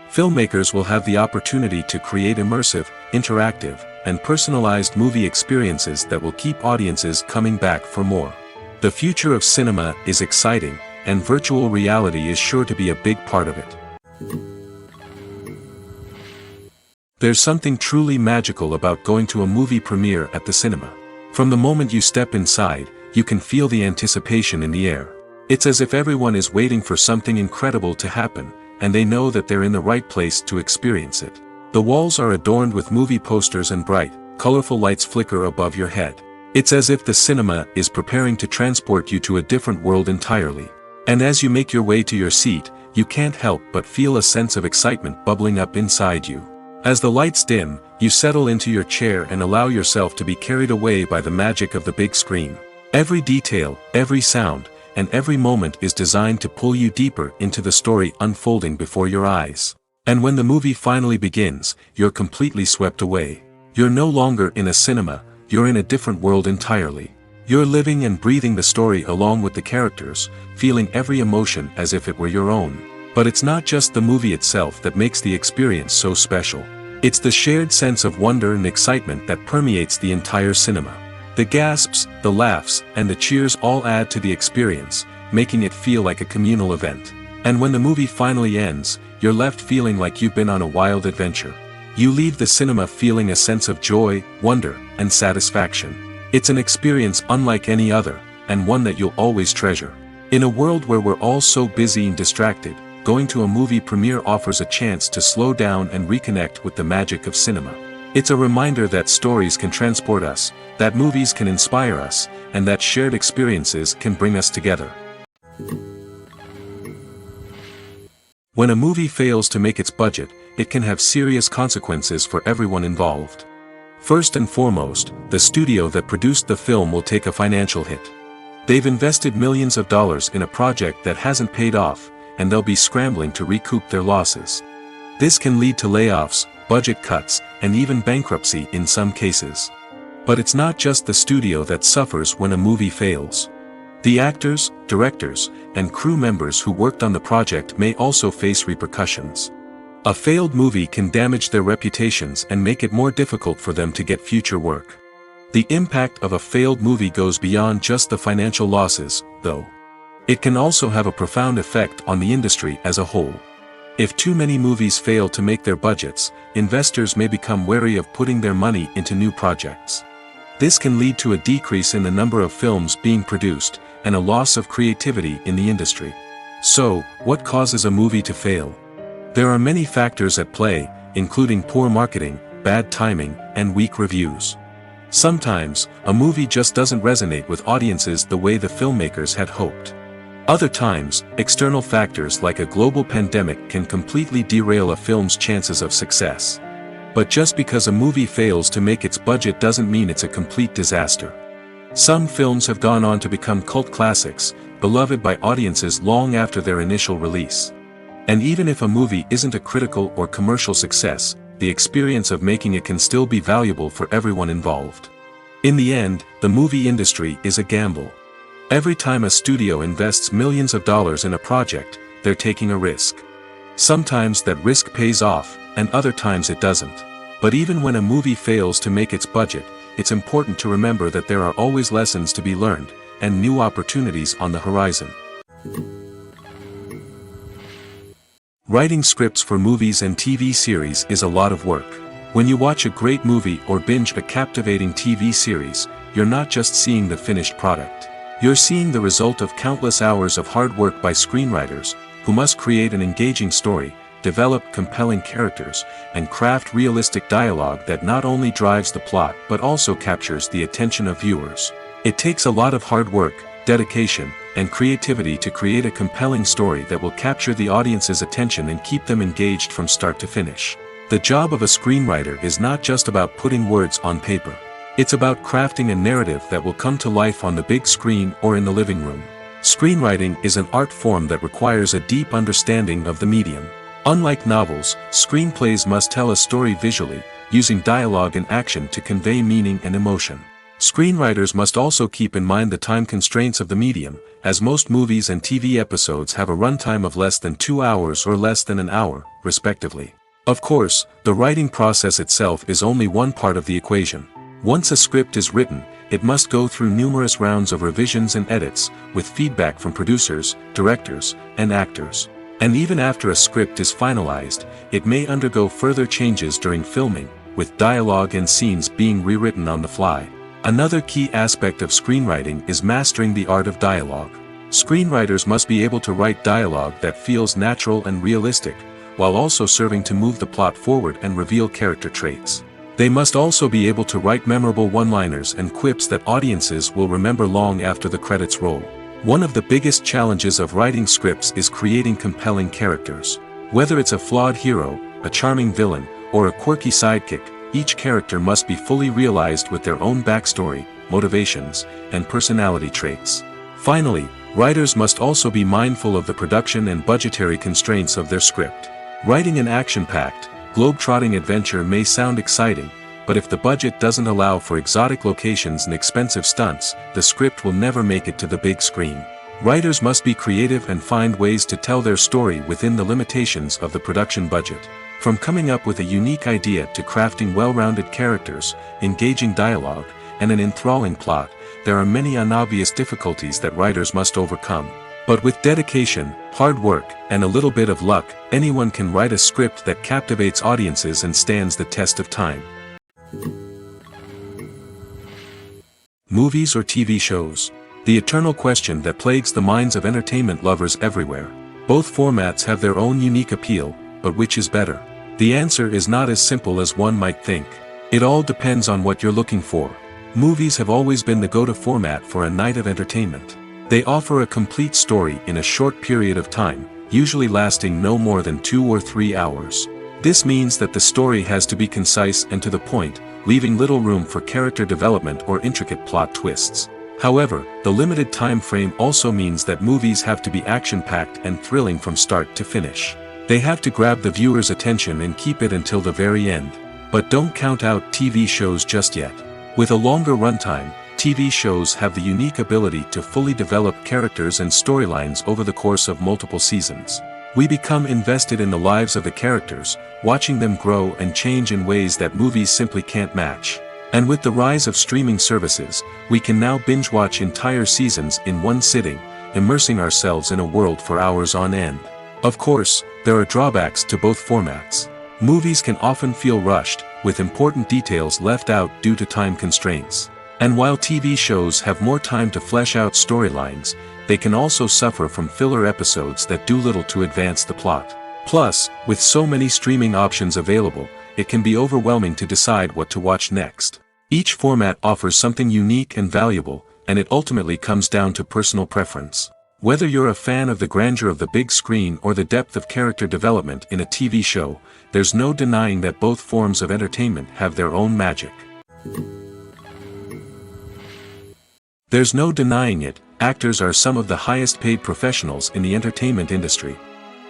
Filmmakers will have the opportunity to create immersive, interactive, and personalized movie experiences that will keep audiences coming back for more. The future of cinema is exciting, and virtual reality is sure to be a big part of it. There's something truly magical about going to a movie premiere at the cinema. From the moment you step inside, you can feel the anticipation in the air. It's as if everyone is waiting for something incredible to happen, and they know that they're in the right place to experience it. The walls are adorned with movie posters and bright, colorful lights flicker above your head. It's as if the cinema is preparing to transport you to a different world entirely. And as you make your way to your seat, you can't help but feel a sense of excitement bubbling up inside you. As the lights dim, you settle into your chair and allow yourself to be carried away by the magic of the big screen. Every detail, every sound, and every moment is designed to pull you deeper into the story unfolding before your eyes. And when the movie finally begins, you're completely swept away. You're no longer in a cinema, you're in a different world entirely. You're living and breathing the story along with the characters, feeling every emotion as if it were your own. But it's not just the movie itself that makes the experience so special. It's the shared sense of wonder and excitement that permeates the entire cinema. The gasps, the laughs, and the cheers all add to the experience, making it feel like a communal event. And when the movie finally ends, you're left feeling like you've been on a wild adventure. You leave the cinema feeling a sense of joy, wonder, and satisfaction. It's an experience unlike any other, and one that you'll always treasure. In a world where we're all so busy and distracted, going to a movie premiere offers a chance to slow down and reconnect with the magic of cinema. It's a reminder that stories can transport us, that movies can inspire us, and that shared experiences can bring us together. When a movie fails to make its budget, it can have serious consequences for everyone involved. First and foremost, the studio that produced the film will take a financial hit. They've invested millions of dollars in a project that hasn't paid off, and they'll be scrambling to recoup their losses. This can lead to layoffs, budget cuts, and even bankruptcy in some cases. But it's not just the studio that suffers when a movie fails. The actors, directors, and crew members who worked on the project may also face repercussions. A failed movie can damage their reputations and make it more difficult for them to get future work. The impact of a failed movie goes beyond just the financial losses, though. It can also have a profound effect on the industry as a whole. If too many movies fail to make their budgets, investors may become wary of putting their money into new projects. This can lead to a decrease in the number of films being produced, and a loss of creativity in the industry. So, what causes a movie to fail? There are many factors at play, including poor marketing, bad timing, and weak reviews. Sometimes, a movie just doesn't resonate with audiences the way the filmmakers had hoped. Other times, external factors like a global pandemic can completely derail a film's chances of success. But just because a movie fails to make its budget doesn't mean it's a complete disaster. Some films have gone on to become cult classics, beloved by audiences long after their initial release. And even if a movie isn't a critical or commercial success, the experience of making it can still be valuable for everyone involved. In the end, the movie industry is a gamble. Every time a studio invests millions of dollars in a project, they're taking a risk. Sometimes that risk pays off, and other times it doesn't. But even when a movie fails to make its budget, it's important to remember that there are always lessons to be learned, and new opportunities on the horizon. Writing scripts for movies and TV series is a lot of work. When you watch a great movie or binge a captivating TV series, you're not just seeing the finished product. You're seeing the result of countless hours of hard work by screenwriters, who must create an engaging story, develop compelling characters, and craft realistic dialogue that not only drives the plot but also captures the attention of viewers. It takes a lot of hard work, dedication, and creativity to create a compelling story that will capture the audience's attention and keep them engaged from start to finish. The job of a screenwriter is not just about putting words on paper. It's about crafting a narrative that will come to life on the big screen or in the living room. Screenwriting is an art form that requires a deep understanding of the medium. Unlike novels, screenplays must tell a story visually, using dialogue and action to convey meaning and emotion. Screenwriters must also keep in mind the time constraints of the medium, as most movies and TV episodes have a runtime of less than 2 hours or less than an hour, respectively. Of course, the writing process itself is only one part of the equation. Once a script is written, it must go through numerous rounds of revisions and edits, with feedback from producers, directors, and actors. And even after a script is finalized, it may undergo further changes during filming, with dialogue and scenes being rewritten on the fly. Another key aspect of screenwriting is mastering the art of dialogue. Screenwriters must be able to write dialogue that feels natural and realistic, while also serving to move the plot forward and reveal character traits. They must also be able to write memorable one-liners and quips that audiences will remember long after the credits roll. One of the biggest challenges of writing scripts is creating compelling characters. Whether it's a flawed hero, a charming villain, or a quirky sidekick, each character must be fully realized with their own backstory, motivations, and personality traits. Finally, writers must also be mindful of the production and budgetary constraints of their script. Writing an action-packed, globe-trotting adventure may sound exciting, but if the budget doesn't allow for exotic locations and expensive stunts, the script will never make it to the big screen. Writers must be creative and find ways to tell their story within the limitations of the production budget. From coming up with a unique idea to crafting well-rounded characters, engaging dialogue, and an enthralling plot, there are many unobvious difficulties that writers must overcome. But with dedication, hard work, and a little bit of luck, anyone can write a script that captivates audiences and stands the test of time. Movies or TV shows? The eternal question that plagues the minds of entertainment lovers everywhere. Both formats have their own unique appeal, but which is better? The answer is not as simple as one might think. It all depends on what you're looking for. Movies have always been the go-to format for a night of entertainment. They offer a complete story in a short period of time, usually lasting no more than 2 or 3 hours. This means that the story has to be concise and to the point, leaving little room for character development or intricate plot twists. However, the limited time frame also means that movies have to be action-packed and thrilling from start to finish. They have to grab the viewer's attention and keep it until the very end. But don't count out TV shows just yet. With a longer runtime, TV shows have the unique ability to fully develop characters and storylines over the course of multiple seasons. We become invested in the lives of the characters, watching them grow and change in ways that movies simply can't match. And with the rise of streaming services, we can now binge-watch entire seasons in one sitting, immersing ourselves in a world for hours on end. Of course, there are drawbacks to both formats. Movies can often feel rushed, with important details left out due to time constraints. And while TV shows have more time to flesh out storylines, they can also suffer from filler episodes that do little to advance the plot. Plus, with so many streaming options available, it can be overwhelming to decide what to watch next. Each format offers something unique and valuable, and it ultimately comes down to personal preference. Whether you're a fan of the grandeur of the big screen or the depth of character development in a TV show, there's no denying that both forms of entertainment have their own magic. There's no denying it, actors are some of the highest paid professionals in the entertainment industry.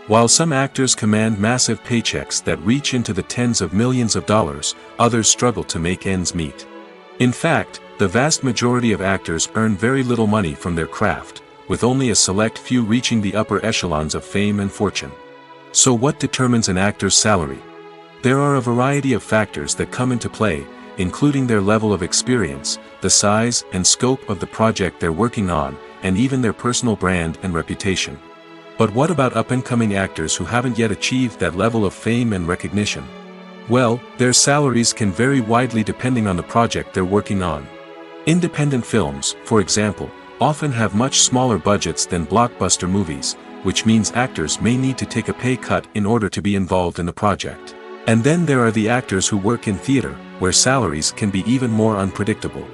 While some actors command massive paychecks that reach into the tens of millions of dollars, others struggle to make ends meet. In fact, the vast majority of actors earn very little money from their craft, with only a select few reaching the upper echelons of fame and fortune. So what determines an actor's salary? There are a variety of factors that come into play, including their level of experience, the size and scope of the project they're working on, and even their personal brand and reputation. But what about up-and-coming actors who haven't yet achieved that level of fame and recognition? Well, their salaries can vary widely depending on the project they're working on. Independent films, for example, often have much smaller budgets than blockbuster movies, which means actors may need to take a pay cut in order to be involved in the project. And then there are the actors who work in theater, where salaries can be even more unpredictable.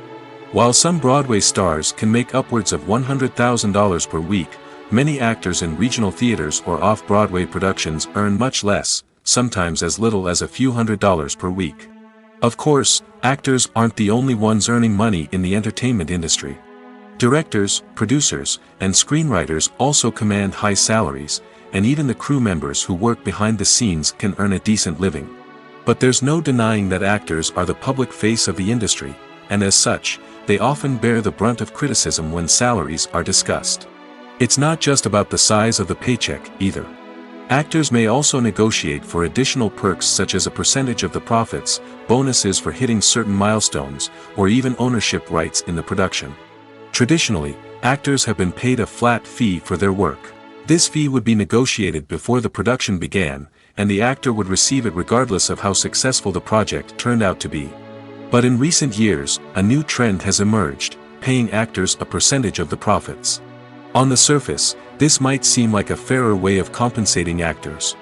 While some Broadway stars can make upwards of $100,000 per week, many actors in regional theaters or off-Broadway productions earn much less, sometimes as little as a few $100s per week. Of course, actors aren't the only ones earning money in the entertainment industry. Directors, producers, and screenwriters also command high salaries, and even the crew members who work behind the scenes can earn a decent living. But there's no denying that actors are the public face of the industry, and as such, they often bear the brunt of criticism when salaries are discussed. It's not just about the size of the paycheck, either. Actors may also negotiate for additional perks such as a percentage of the profits, bonuses for hitting certain milestones, or even ownership rights in the production. Traditionally, actors have been paid a flat fee for their work. This fee would be negotiated before the production began, and the actor would receive it regardless of how successful the project turned out to be. But in recent years, a new trend has emerged, paying actors a percentage of the profits. On the surface, this might seem like a fairer way of compensating actors.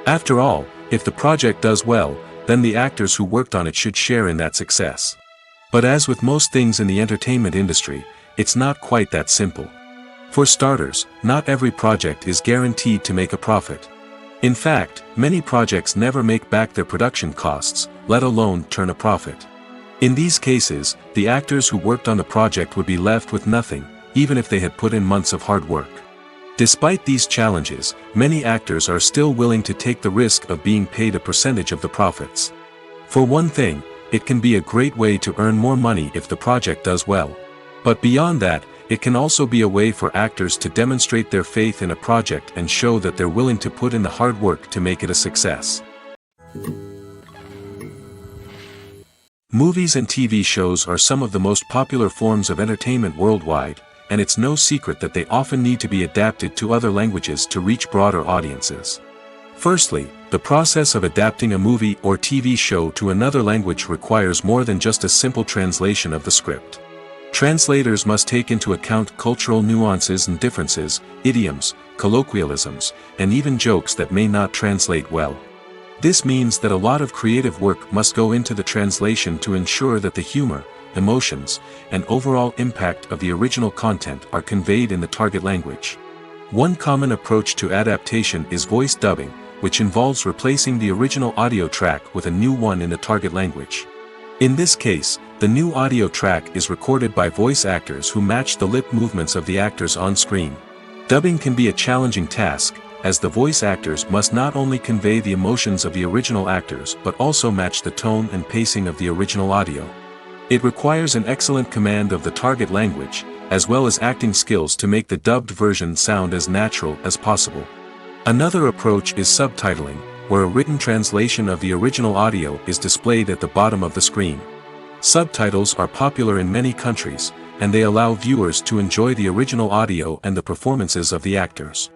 After all, if the project does well, then the actors who worked on it should share in that success. But as with most things in the entertainment industry, it's not quite that simple. For starters, not every project is guaranteed to make a profit. In fact, many projects never make back their production costs, let alone turn a profit. In these cases, the actors who worked on the project would be left with nothing, even if they had put in months of hard work. Despite these challenges, many actors are still willing to take the risk of being paid a percentage of the profits. For one thing, it can be a great way to earn more money if the project does well. But beyond that, it can also be a way for actors to demonstrate their faith in a project and show that they're willing to put in the hard work to make it a success. Movies and TV shows are some of the most popular forms of entertainment worldwide, and it's no secret that they often need to be adapted to other languages to reach broader audiences. Firstly, the process of adapting a movie or TV show to another language requires more than just a simple translation of the script. Translators must take into account cultural nuances and differences, idioms, colloquialisms, and even jokes that may not translate well. This means that a lot of creative work must go into the translation to ensure that the humor, emotions, and overall impact of the original content are conveyed in the target language. One common approach to adaptation is voice dubbing, which involves replacing the original audio track with a new one in the target language. In this case, the new audio track is recorded by voice actors who match the lip movements of the actors on screen. Dubbing can be a challenging task, as the voice actors must not only convey the emotions of the original actors but also match the tone and pacing of the original audio. It requires an excellent command of the target language, as well as acting skills to make the dubbed version sound as natural as possible. Another approach is subtitling, where a written translation of the original audio is displayed at the bottom of the screen. Subtitles are popular in many countries, and they allow viewers to enjoy the original audio and the performances of the actors.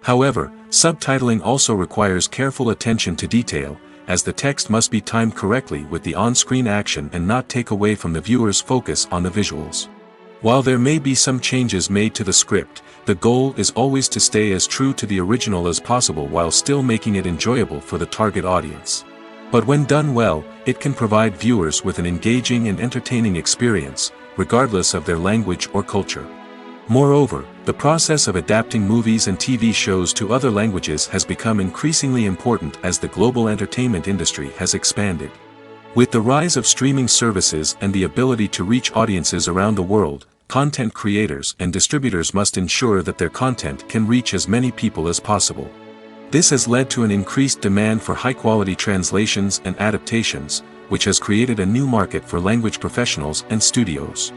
However, subtitling also requires careful attention to detail, as the text must be timed correctly with the on-screen action and not take away from the viewer's focus on the visuals. While there may be some changes made to the script, the goal is always to stay as true to the original as possible while still making it enjoyable for the target audience. But when done well, it can provide viewers with an engaging and entertaining experience, regardless of their language or culture. Moreover, the process of adapting movies and TV shows to other languages has become increasingly important as the global entertainment industry has expanded. With the rise of streaming services and the ability to reach audiences around the world, content creators and distributors must ensure that their content can reach as many people as possible. This has led to an increased demand for high-quality translations and adaptations, which has created a new market for language professionals and studios.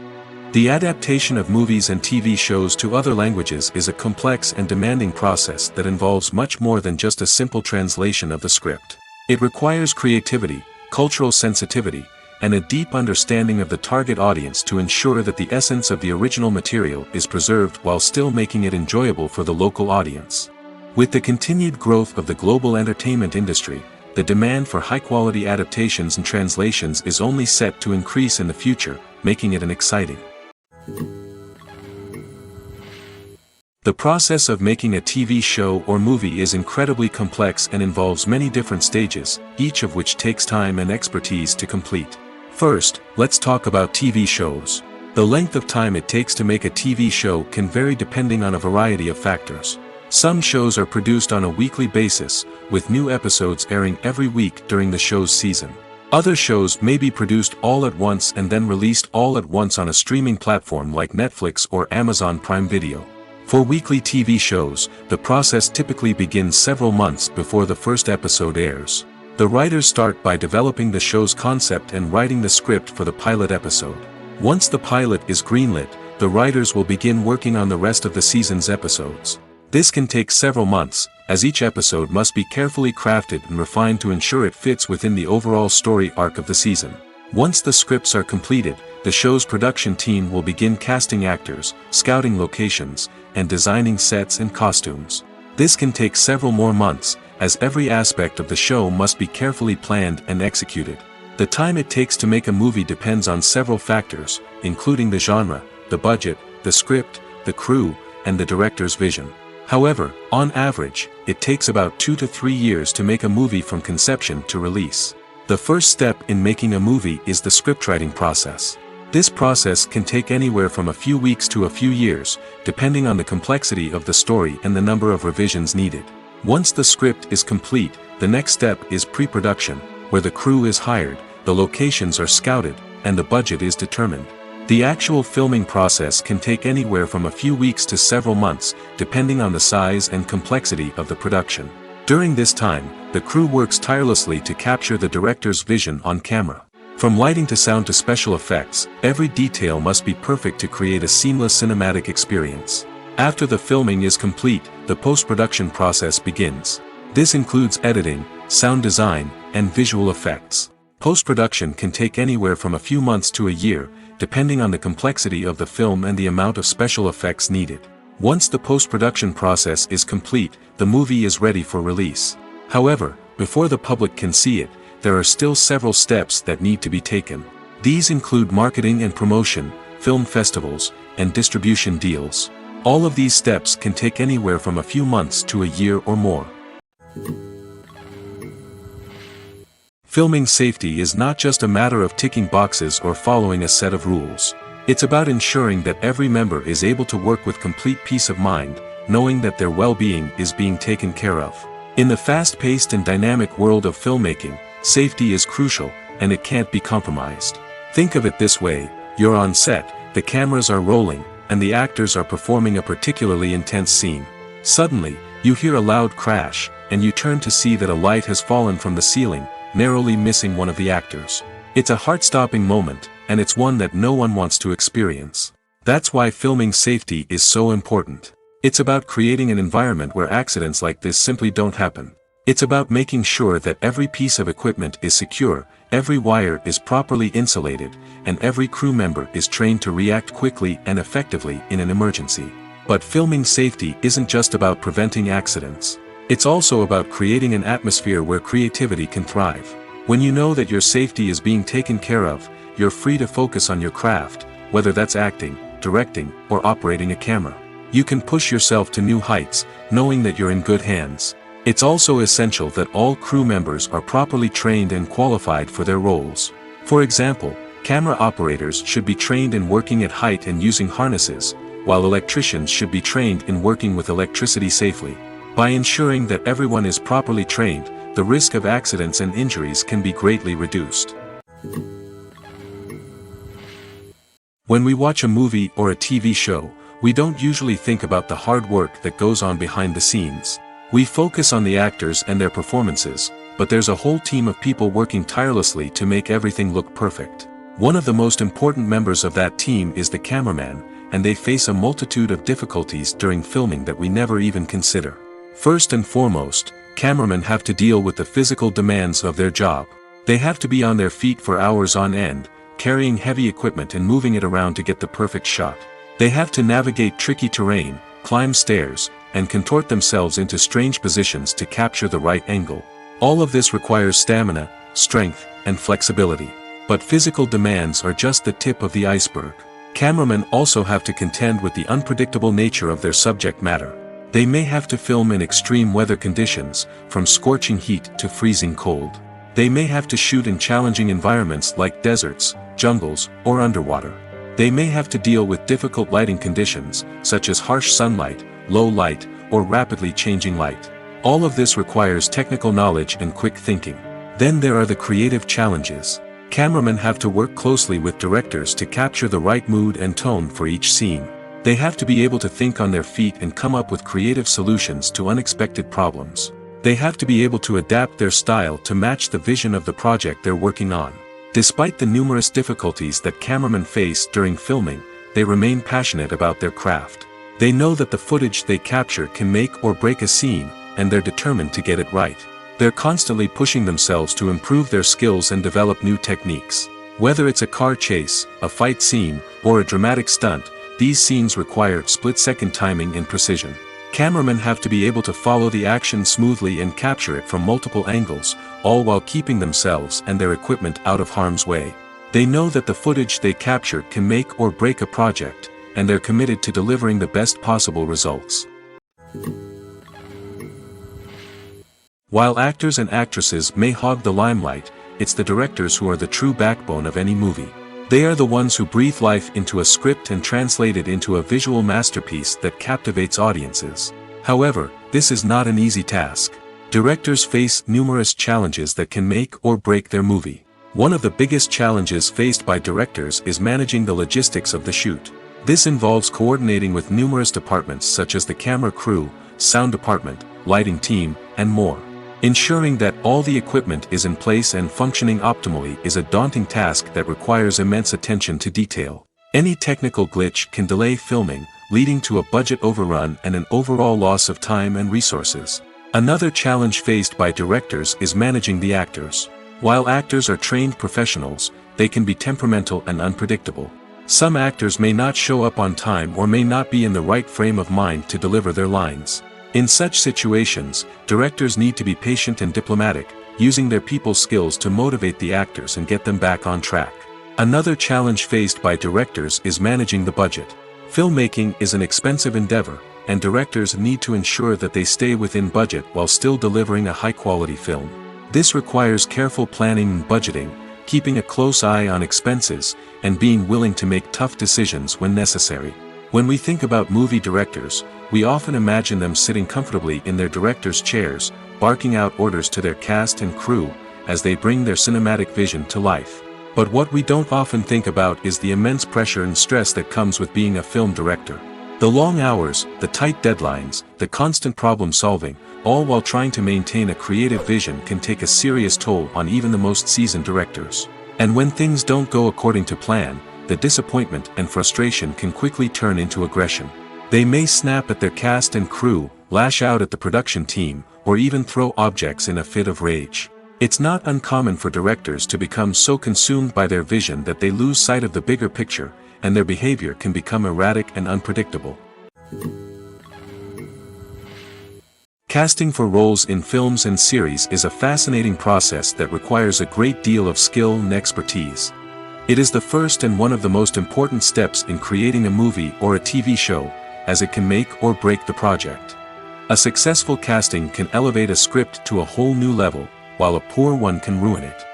The adaptation of movies and TV shows to other languages is a complex and demanding process that involves much more than just a simple translation of the script. It requires creativity, cultural sensitivity, and a deep understanding of the target audience to ensure that the essence of the original material is preserved while still making it enjoyable for the local audience. With the continued growth of the global entertainment industry, the demand for high-quality adaptations and translations is only set to increase in the future, making it an exciting. The process of making a TV show or movie is incredibly complex and involves many different stages, each of which takes time and expertise to complete. First, let's talk about TV shows. The length of time it takes to make a TV show can vary depending on a variety of factors. Some shows are produced on a weekly basis, with new episodes airing every week during the show's season. Other shows may be produced all at once and then released all at once on a streaming platform like Netflix or Amazon Prime Video. For weekly TV shows, the process typically begins several months before the first episode airs. The writers start by developing the show's concept and writing the script for the pilot episode. Once the pilot is greenlit, the writers will begin working on the rest of the season's episodes. This can take several months, as each episode must be carefully crafted and refined to ensure it fits within the overall story arc of the season. Once the scripts are completed, the show's production team will begin casting actors, scouting locations, and designing sets and costumes. This can take several more months, as every aspect of the show must be carefully planned and executed. The time it takes to make a movie depends on several factors, including the genre, the budget, the script, the crew, and the director's vision. However, on average, it takes about 2 to 3 years to make a movie from conception to release. The first step in making a movie is the scriptwriting process. This process can take anywhere from a few weeks to a few years, depending on the complexity of the story and the number of revisions needed. Once the script is complete, the next step is pre-production, where the crew is hired, the locations are scouted, and the budget is determined. The actual filming process can take anywhere from a few weeks to several months, depending on the size and complexity of the production. During this time, the crew works tirelessly to capture the director's vision on camera. From lighting to sound to special effects, every detail must be perfect to create a seamless cinematic experience. After the filming is complete, the post-production process begins. This includes editing, sound design, and visual effects. Post-production can take anywhere from a few months to a year, depending on the complexity of the film and the amount of special effects needed. Once the post-production process is complete, the movie is ready for release. However, before the public can see it, there are still several steps that need to be taken. These include marketing and promotion, film festivals, and distribution deals. All of these steps can take anywhere from a few months to a year or more. Filming safety is not just a matter of ticking boxes or following a set of rules. It's about ensuring that every member is able to work with complete peace of mind, knowing that their well-being is being taken care of. In the fast-paced and dynamic world of filmmaking, safety is crucial, and it can't be compromised. Think of it this way: you're on set, the cameras are rolling, and the actors are performing a particularly intense scene. Suddenly, you hear a loud crash, and you turn to see that a light has fallen from the ceiling, narrowly missing one of the actors. It's a heart-stopping moment, and it's one that no one wants to experience. That's why filming safety is so important. It's about creating an environment where accidents like this simply don't happen. It's about making sure that every piece of equipment is secure, every wire is properly insulated, and every crew member is trained to react quickly and effectively in an emergency. But filming safety isn't just about preventing accidents. It's also about creating an atmosphere where creativity can thrive. When you know that your safety is being taken care of, you're free to focus on your craft, whether that's acting, directing, or operating a camera. You can push yourself to new heights, knowing that you're in good hands. It's also essential that all crew members are properly trained and qualified for their roles. For example, camera operators should be trained in working at height and using harnesses, while electricians should be trained in working with electricity safely. By ensuring that everyone is properly trained, the risk of accidents and injuries can be greatly reduced. When we watch a movie or a TV show, we don't usually think about the hard work that goes on behind the scenes. We focus on the actors and their performances, but there's a whole team of people working tirelessly to make everything look perfect. One of the most important members of that team is the cameraman, and they face a multitude of difficulties during filming that we never even consider. First and foremost, cameramen have to deal with the physical demands of their job. They have to be on their feet for hours on end, carrying heavy equipment and moving it around to get the perfect shot. They have to navigate tricky terrain, climb stairs, and contort themselves into strange positions to capture the right angle. All of this requires stamina, strength, and flexibility. But physical demands are just the tip of the iceberg. Cameramen also have to contend with the unpredictable nature of their subject matter. They may have to film in extreme weather conditions, from scorching heat to freezing cold. They may have to shoot in challenging environments like deserts, jungles, or underwater. They may have to deal with difficult lighting conditions, such as harsh sunlight, low light, or rapidly changing light. All of this requires technical knowledge and quick thinking. Then there are the creative challenges. Cameramen have to work closely with directors to capture the right mood and tone for each scene. They have to be able to think on their feet and come up with creative solutions to unexpected problems. They have to be able to adapt their style to match the vision of the project they're working on. Despite the numerous difficulties that cameramen face during filming, they remain passionate about their craft. They know that the footage they capture can make or break a scene, and they're determined to get it right. They're constantly pushing themselves to improve their skills and develop new techniques. Whether it's a car chase, a fight scene, or a dramatic stunt, these scenes require split-second timing and precision. Cameramen have to be able to follow the action smoothly and capture it from multiple angles, all while keeping themselves and their equipment out of harm's way. They know that the footage they capture can make or break a project, and they're committed to delivering the best possible results. While actors and actresses may hog the limelight, it's the directors who are the true backbone of any movie. They are the ones who breathe life into a script and translate it into a visual masterpiece that captivates audiences. However, this is not an easy task. Directors face numerous challenges that can make or break their movie. One of the biggest challenges faced by directors is managing the logistics of the shoot. This involves coordinating with numerous departments such as the camera crew, sound department, lighting team, and more. Ensuring that all the equipment is in place and functioning optimally is a daunting task that requires immense attention to detail. Any technical glitch can delay filming, leading to a budget overrun and an overall loss of time and resources. Another challenge faced by directors is managing the actors. While actors are trained professionals, they can be temperamental and unpredictable. Some actors may not show up on time or may not be in the right frame of mind to deliver their lines. In such situations, directors need to be patient and diplomatic, using their people skills to motivate the actors and get them back on track. Another challenge faced by directors is managing the budget. Filmmaking is an expensive endeavor, and directors need to ensure that they stay within budget while still delivering a high-quality film. This requires careful planning and budgeting, keeping a close eye on expenses, and being willing to make tough decisions when necessary. When we think about movie directors, we often imagine them sitting comfortably in their director's chairs, barking out orders to their cast and crew, as they bring their cinematic vision to life. But what we don't often think about is the immense pressure and stress that comes with being a film director. The long hours, the tight deadlines, the constant problem solving, all while trying to maintain a creative vision can take a serious toll on even the most seasoned directors. And when things don't go according to plan, the disappointment and frustration can quickly turn into aggression. They may snap at their cast and crew, lash out at the production team, or even throw objects in a fit of rage. It's not uncommon for directors to become so consumed by their vision that they lose sight of the bigger picture, and their behavior can become erratic and unpredictable. Casting for roles in films and series is a fascinating process that requires a great deal of skill and expertise. It is the first and one of the most important steps in creating a movie or a TV show, as it can make or break the project. A successful casting can elevate a script to a whole new level, while a poor one can ruin it.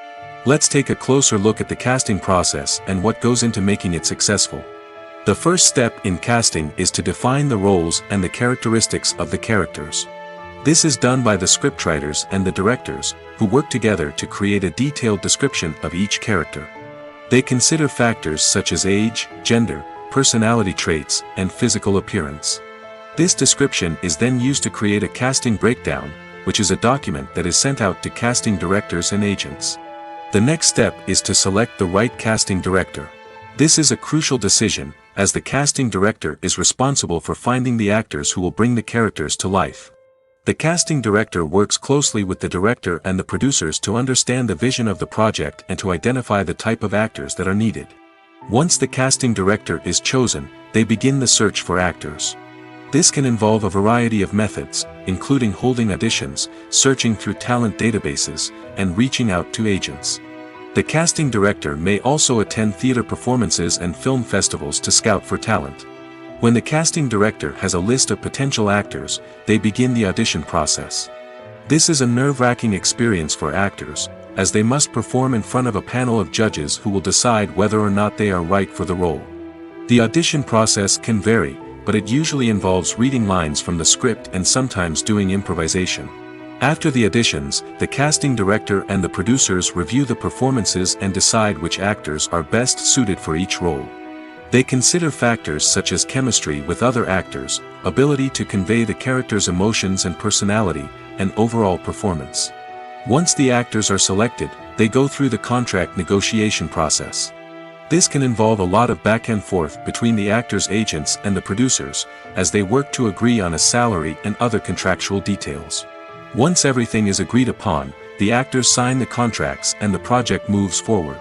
Let's take a closer look at the casting process and what goes into making it successful. The first step in casting is to define the roles and the characteristics of the characters. This is done by the scriptwriters and the directors, who work together to create a detailed description of each character. They consider factors such as age, gender, personality traits, and physical appearance. This description is then used to create a casting breakdown, which is a document that is sent out to casting directors and agents. The next step is to select the right casting director. This is a crucial decision, as the casting director is responsible for finding the actors who will bring the characters to life. The casting director works closely with the director and the producers to understand the vision of the project and to identify the type of actors that are needed. Once the casting director is chosen, they begin the search for actors. This can involve a variety of methods, including holding auditions, searching through talent databases, and reaching out to agents. The casting director may also attend theater performances and film festivals to scout for talent. When the casting director has a list of potential actors, they begin the audition process. This is a nerve-wracking experience for actors, as they must perform in front of a panel of judges who will decide whether or not they are right for the role. The audition process can vary, but it usually involves reading lines from the script and sometimes doing improvisation. After the auditions, the casting director and the producers review the performances and decide which actors are best suited for each role. They consider factors such as chemistry with other actors, ability to convey the character's emotions and personality, and overall performance. Once the actors are selected, they go through the contract negotiation process. This can involve a lot of back and forth between the actors' agents and the producers, as they work to agree on a salary and other contractual details. Once everything is agreed upon, the actors sign the contracts and the project moves forward.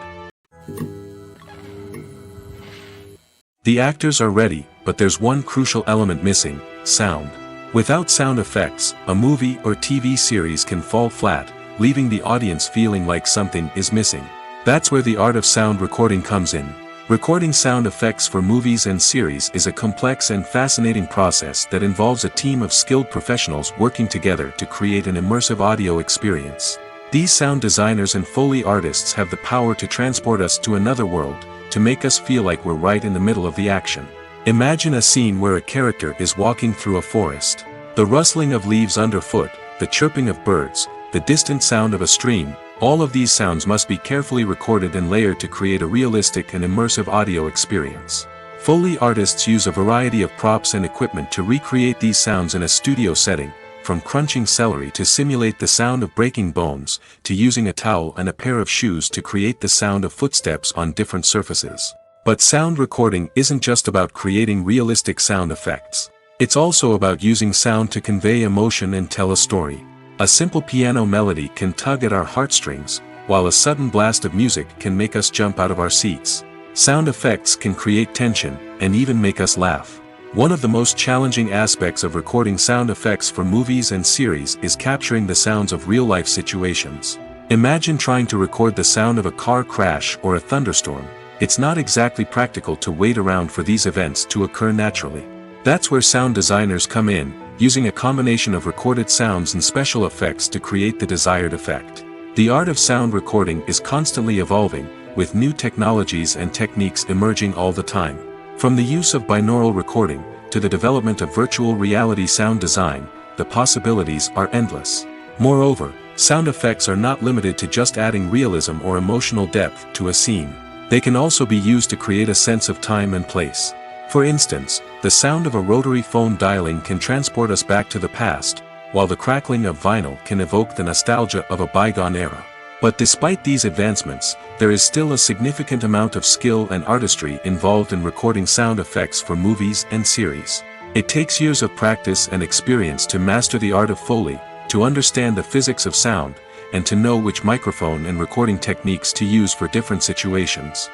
The actors are ready, but there's one crucial element missing: sound. Without sound effects, a movie or TV series can fall flat, leaving the audience feeling like something is missing. That's where the art of sound recording comes in. Recording sound effects for movies and series is a complex and fascinating process that involves a team of skilled professionals working together to create an immersive audio experience. These sound designers and Foley artists have the power to transport us to another world, to make us feel like we're right in the middle of the action. Imagine a scene where a character is walking through a forest. The rustling of leaves underfoot, the chirping of birds, the distant sound of a stream, all of these sounds must be carefully recorded and layered to create a realistic and immersive audio experience. Foley artists use a variety of props and equipment to recreate these sounds in a studio setting, from crunching celery to simulate the sound of breaking bones, to using a towel and a pair of shoes to create the sound of footsteps on different surfaces. But sound recording isn't just about creating realistic sound effects. It's also about using sound to convey emotion and tell a story. A simple piano melody can tug at our heartstrings, while a sudden blast of music can make us jump out of our seats. Sound effects can create tension, and even make us laugh. One of the most challenging aspects of recording sound effects for movies and series is capturing the sounds of real-life situations. Imagine trying to record the sound of a car crash or a thunderstorm. It's not exactly practical to wait around for these events to occur naturally. That's where sound designers come in, using a combination of recorded sounds and special effects to create the desired effect. The art of sound recording is constantly evolving, with new technologies and techniques emerging all the time. From the use of binaural recording, to the development of virtual reality sound design, the possibilities are endless. Moreover, sound effects are not limited to just adding realism or emotional depth to a scene. They can also be used to create a sense of time and place. For instance, the sound of a rotary phone dialing can transport us back to the past, while the crackling of vinyl can evoke the nostalgia of a bygone era. But despite these advancements, there is still a significant amount of skill and artistry involved in recording sound effects for movies and series. It takes years of practice and experience to master the art of Foley, to understand the physics of sound, and to know which microphone and recording techniques to use for different situations.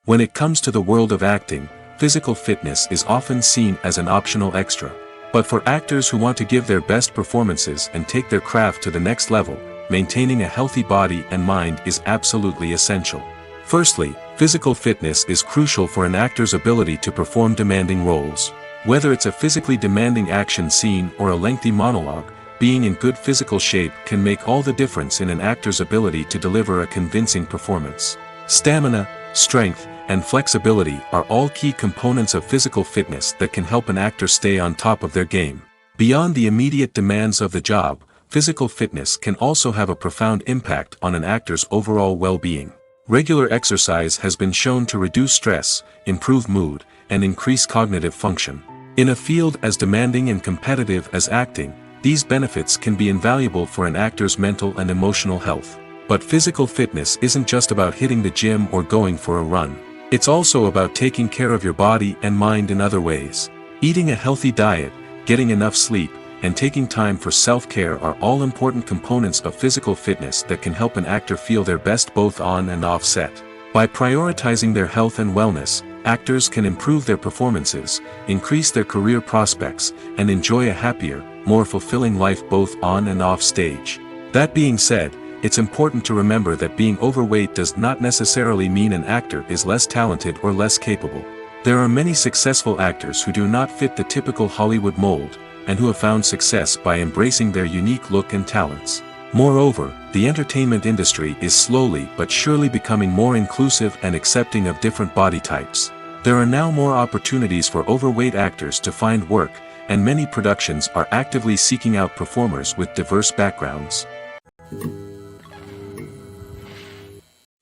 When it comes to the world of acting, physical fitness is often seen as an optional extra. But for actors who want to give their best performances and take their craft to the next level, maintaining a healthy body and mind is absolutely essential. Firstly, physical fitness is crucial for an actor's ability to perform demanding roles. Whether it's a physically demanding action scene or a lengthy monologue, being in good physical shape can make all the difference in an actor's ability to deliver a convincing performance. Stamina, strength, and flexibility are all key components of physical fitness that can help an actor stay on top of their game. Beyond the immediate demands of the job, physical fitness can also have a profound impact on an actor's overall well-being. Regular exercise has been shown to reduce stress, improve mood, and increase cognitive function. In a field as demanding and competitive as acting, these benefits can be invaluable for an actor's mental and emotional health. But physical fitness isn't just about hitting the gym or going for a run. It's also about taking care of your body and mind in other ways. Eating a healthy diet, getting enough sleep, and taking time for self-care are all important components of physical fitness that can help an actor feel their best both on and off set. By prioritizing their health and wellness, actors can improve their performances, increase their career prospects, and enjoy a happier, more fulfilling life both on and off stage. That being said, it's important to remember that being overweight does not necessarily mean an actor is less talented or less capable. There are many successful actors who do not fit the typical Hollywood mold, and who have found success by embracing their unique look and talents. Moreover, the entertainment industry is slowly but surely becoming more inclusive and accepting of different body types. There are now more opportunities for overweight actors to find work, and many productions are actively seeking out performers with diverse backgrounds.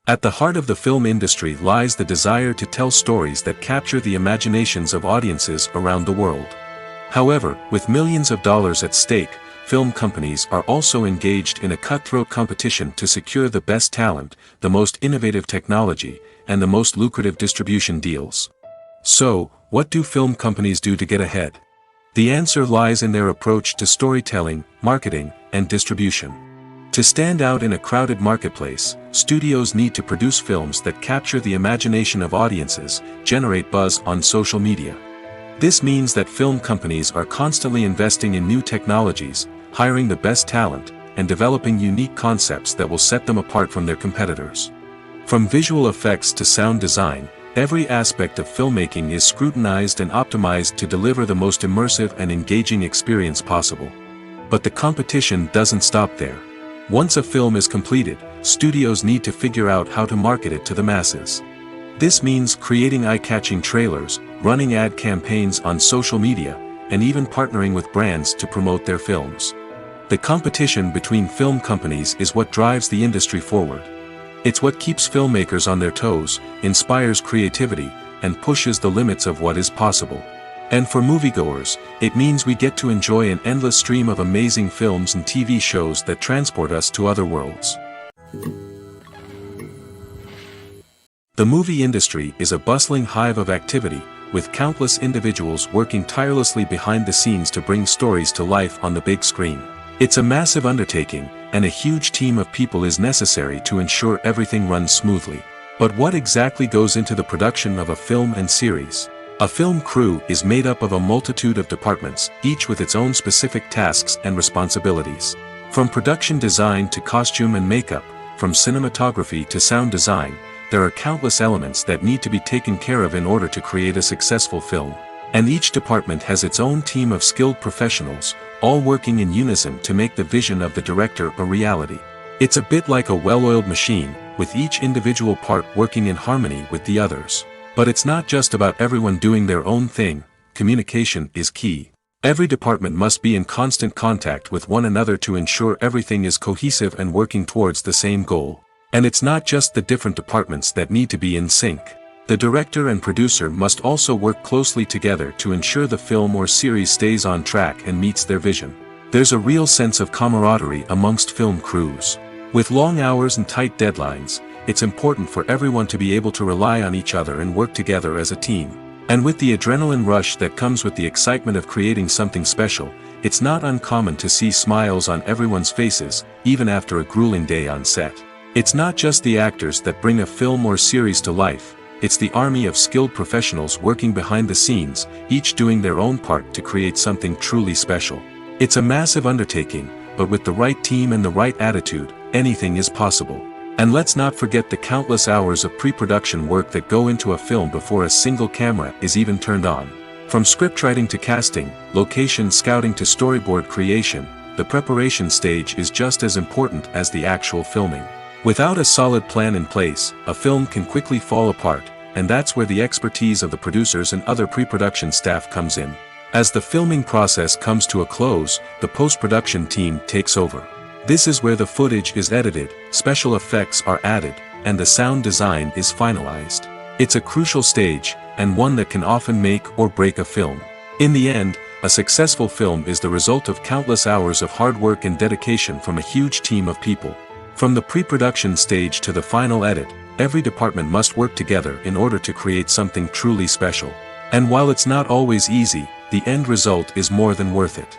At the heart of the film industry lies the desire to tell stories that capture the imaginations of audiences around the world. However, with millions of dollars at stake, film companies are also engaged in a cutthroat competition to secure the best talent, the most innovative technology, and the most lucrative distribution deals. So, what do film companies do to get ahead? The answer lies in their approach to storytelling, marketing, and distribution. To stand out in a crowded marketplace, studios need to produce films that capture the imagination of audiences, generate buzz on social media. This means that film companies are constantly investing in new technologies, hiring the best talent, and developing unique concepts that will set them apart from their competitors. From visual effects to sound design, every aspect of filmmaking is scrutinized and optimized to deliver the most immersive and engaging experience possible. But the competition doesn't stop there. Once a film is completed, studios need to figure out how to market it to the masses. This means creating eye-catching trailers, running ad campaigns on social media, and even partnering with brands to promote their films. The competition between film companies is what drives the industry forward. It's what keeps filmmakers on their toes, inspires creativity, and pushes the limits of what is possible. And for moviegoers, it means we get to enjoy an endless stream of amazing films and TV shows that transport us to other worlds. The movie industry is a bustling hive of activity, with countless individuals working tirelessly behind the scenes to bring stories to life on the big screen. It's a massive undertaking, and a huge team of people is necessary to ensure everything runs smoothly. But what exactly goes into the production of a film and series? A film crew is made up of a multitude of departments, each with its own specific tasks and responsibilities. From production design to costume and makeup, from cinematography to sound design, there are countless elements that need to be taken care of in order to create a successful film. And each department has its own team of skilled professionals, all working in unison to make the vision of the director a reality. It's a bit like a well-oiled machine, with each individual part working in harmony with the others. But it's not just about everyone doing their own thing. Communication is key. Every department must be in constant contact with one another to ensure everything is cohesive and working towards the same goal. And it's not just the different departments that need to be in sync. The director and producer must also work closely together to ensure the film or series stays on track and meets their vision. There's a real sense of camaraderie amongst film crews. With long hours and tight deadlines, it's important for everyone to be able to rely on each other and work together as a team. And with the adrenaline rush that comes with the excitement of creating something special, it's not uncommon to see smiles on everyone's faces, even after a grueling day on set. It's not just the actors that bring a film or series to life, it's the army of skilled professionals working behind the scenes, each doing their own part to create something truly special. It's a massive undertaking, but with the right team and the right attitude, anything is possible. And let's not forget the countless hours of pre-production work that go into a film before a single camera is even turned on. From scriptwriting to casting, location scouting to storyboard creation, the preparation stage is just as important as the actual filming. Without a solid plan in place, a film can quickly fall apart, and that's where the expertise of the producers and other pre-production staff comes in. As the filming process comes to a close, the post-production team takes over. This is where the footage is edited, special effects are added, and the sound design is finalized. It's a crucial stage, and one that can often make or break a film. In the end, a successful film is the result of countless hours of hard work and dedication from a huge team of people. From the pre-production stage to the final edit, every department must work together in order to create something truly special. And while it's not always easy, the end result is more than worth it.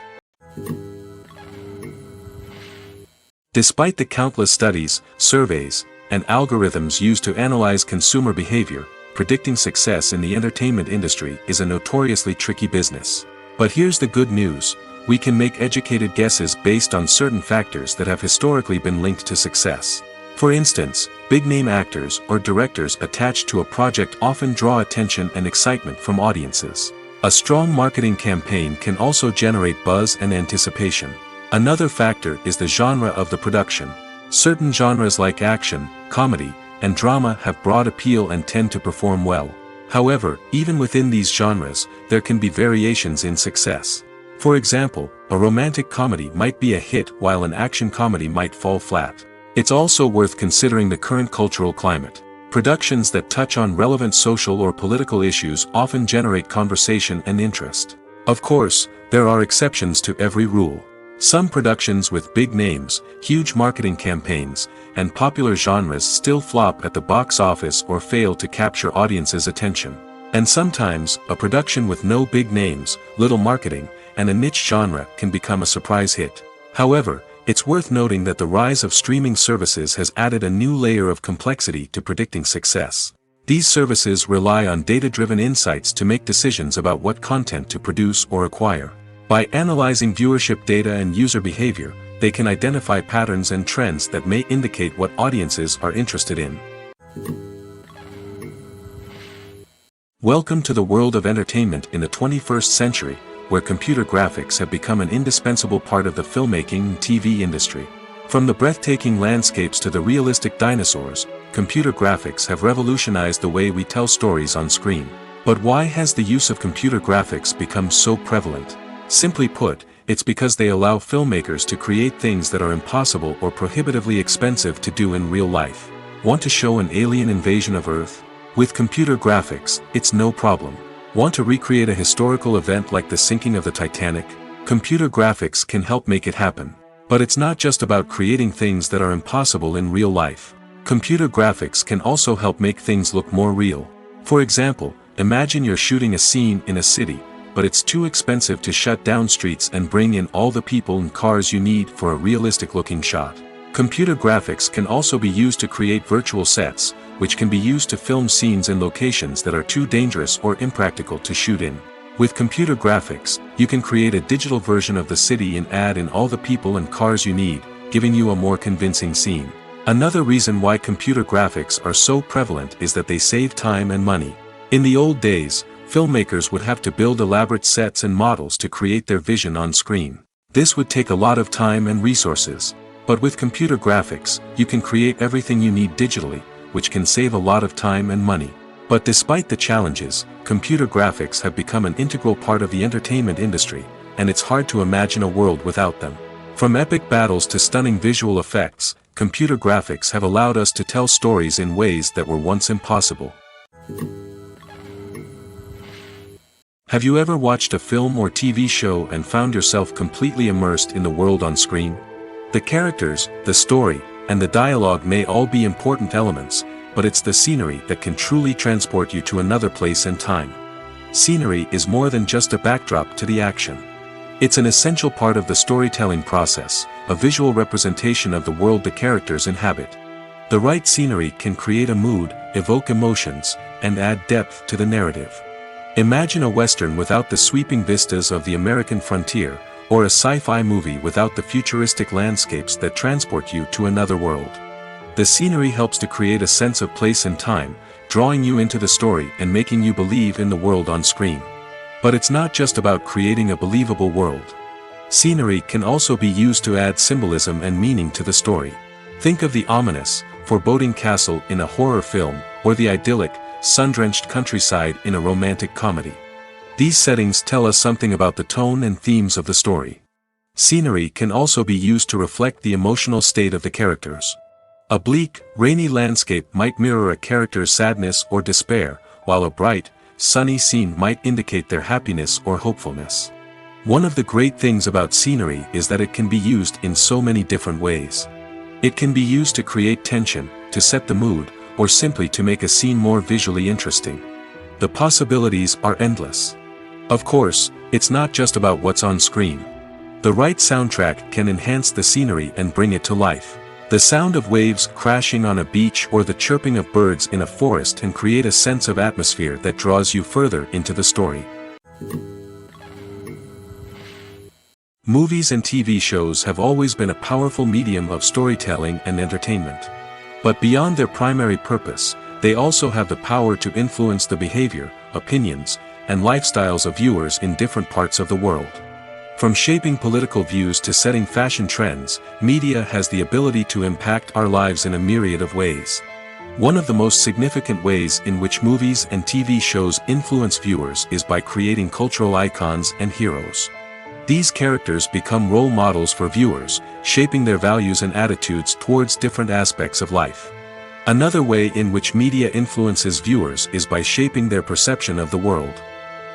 Despite the countless studies, surveys, and algorithms used to analyze consumer behavior, predicting success in the entertainment industry is a notoriously tricky business. But here's the good news. We can make educated guesses based on certain factors that have historically been linked to success. For instance, big-name actors or directors attached to a project often draw attention and excitement from audiences. A strong marketing campaign can also generate buzz and anticipation. Another factor is the genre of the production. Certain genres like action, comedy, and drama have broad appeal and tend to perform well. However, even within these genres, there can be variations in success. For example, a romantic comedy might be a hit while an action comedy might fall flat. It's also worth considering the current cultural climate. Productions that touch on relevant social or political issues often generate conversation and interest. Of course, there are exceptions to every rule. Some productions with big names, huge marketing campaigns, and popular genres still flop at the box office or fail to capture audiences' attention. And sometimes, a production with no big names, little marketing, and a niche genre can become a surprise hit. However, it's worth noting that the rise of streaming services has added a new layer of complexity to predicting success. These services rely on data-driven insights to make decisions about what content to produce or acquire. By analyzing viewership data and user behavior, they can identify patterns and trends that may indicate what audiences are interested in. Welcome to the world of entertainment in the 21st century, where computer graphics have become an indispensable part of the filmmaking and TV industry. From the breathtaking landscapes to the realistic dinosaurs, computer graphics have revolutionized the way we tell stories on screen. But why has the use of computer graphics become so prevalent? Simply put, it's because they allow filmmakers to create things that are impossible or prohibitively expensive to do in real life. Want to show an alien invasion of Earth? With computer graphics, it's no problem. Want to recreate a historical event like the sinking of the Titanic? Computer graphics can help make it happen. But it's not just about creating things that are impossible in real life. Computer graphics can also help make things look more real. For example, imagine you're shooting a scene in a city, but it's too expensive to shut down streets and bring in all the people and cars you need for a realistic-looking shot. Computer graphics can also be used to create virtual sets, which can be used to film scenes in locations that are too dangerous or impractical to shoot in. With computer graphics, you can create a digital version of the city and add in all the people and cars you need, giving you a more convincing scene. Another reason why computer graphics are so prevalent is that they save time and money. In the old days, filmmakers would have to build elaborate sets and models to create their vision on screen. This would take a lot of time and resources. But with computer graphics, you can create everything you need digitally, which can save a lot of time and money. But despite the challenges, computer graphics have become an integral part of the entertainment industry, and it's hard to imagine a world without them. From epic battles to stunning visual effects, computer graphics have allowed us to tell stories in ways that were once impossible. Have you ever watched a film or TV show and found yourself completely immersed in the world on screen? The characters, the story, and the dialogue may all be important elements, but it's the scenery that can truly transport you to another place and time. Scenery is more than just a backdrop to the action. It's an essential part of the storytelling process, a visual representation of the world the characters inhabit. The right scenery can create a mood, evoke emotions, and add depth to the narrative. Imagine a Western without the sweeping vistas of the American frontier, or a sci-fi movie without the futuristic landscapes that transport you to another world. The scenery helps to create a sense of place and time, drawing you into the story and making you believe in the world on screen. But it's not just about creating a believable world. Scenery can also be used to add symbolism and meaning to the story. Think of the ominous, foreboding castle in a horror film, or the idyllic, sun-drenched countryside in a romantic comedy. These settings tell us something about the tone and themes of the story. Scenery can also be used to reflect the emotional state of the characters. A bleak, rainy landscape might mirror a character's sadness or despair, while a bright, sunny scene might indicate their happiness or hopefulness. One of the great things about scenery is that it can be used in so many different ways. It can be used to create tension, to set the mood, or simply to make a scene more visually interesting. The possibilities are endless. Of course, it's not just about what's on screen. The right soundtrack can enhance the scenery and bring it to life. The sound of waves crashing on a beach or the chirping of birds in a forest can create a sense of atmosphere that draws you further into the story. Movies and TV shows have always been a powerful medium of storytelling and entertainment. But beyond their primary purpose, they also have the power to influence the behavior, opinions, and lifestyles of viewers in different parts of the world. From shaping political views to setting fashion trends, media has the ability to impact our lives in a myriad of ways. One of the most significant ways in which movies and TV shows influence viewers is by creating cultural icons and heroes. These characters become role models for viewers, shaping their values and attitudes towards different aspects of life. Another way in which media influences viewers is by shaping their perception of the world.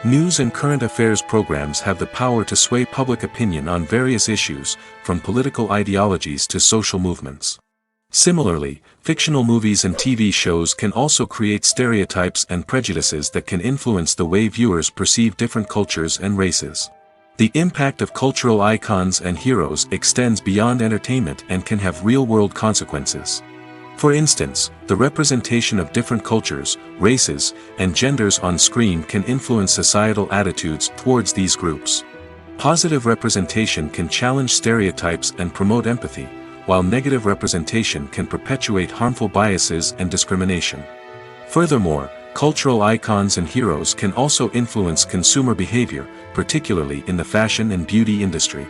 News and current affairs programs have the power to sway public opinion on various issues, from political ideologies to social movements. Similarly, fictional movies and TV shows can also create stereotypes and prejudices that can influence the way viewers perceive different cultures and races. The impact of cultural icons and heroes extends beyond entertainment and can have real-world consequences. For instance, the representation of different cultures, races, and genders on screen can influence societal attitudes towards these groups. Positive representation can challenge stereotypes and promote empathy, while negative representation can perpetuate harmful biases and discrimination. Furthermore, Cultural icons and heroes can also influence consumer behavior, particularly in the fashion and beauty industry.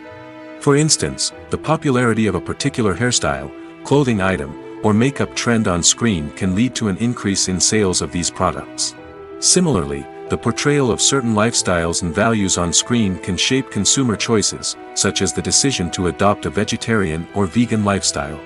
For instance, the popularity of a particular hairstyle, clothing item, or makeup trend on screen can lead to an increase in sales of these products. Similarly, the portrayal of certain lifestyles and values on screen can shape consumer choices, such as the decision to adopt a vegetarian or vegan lifestyle.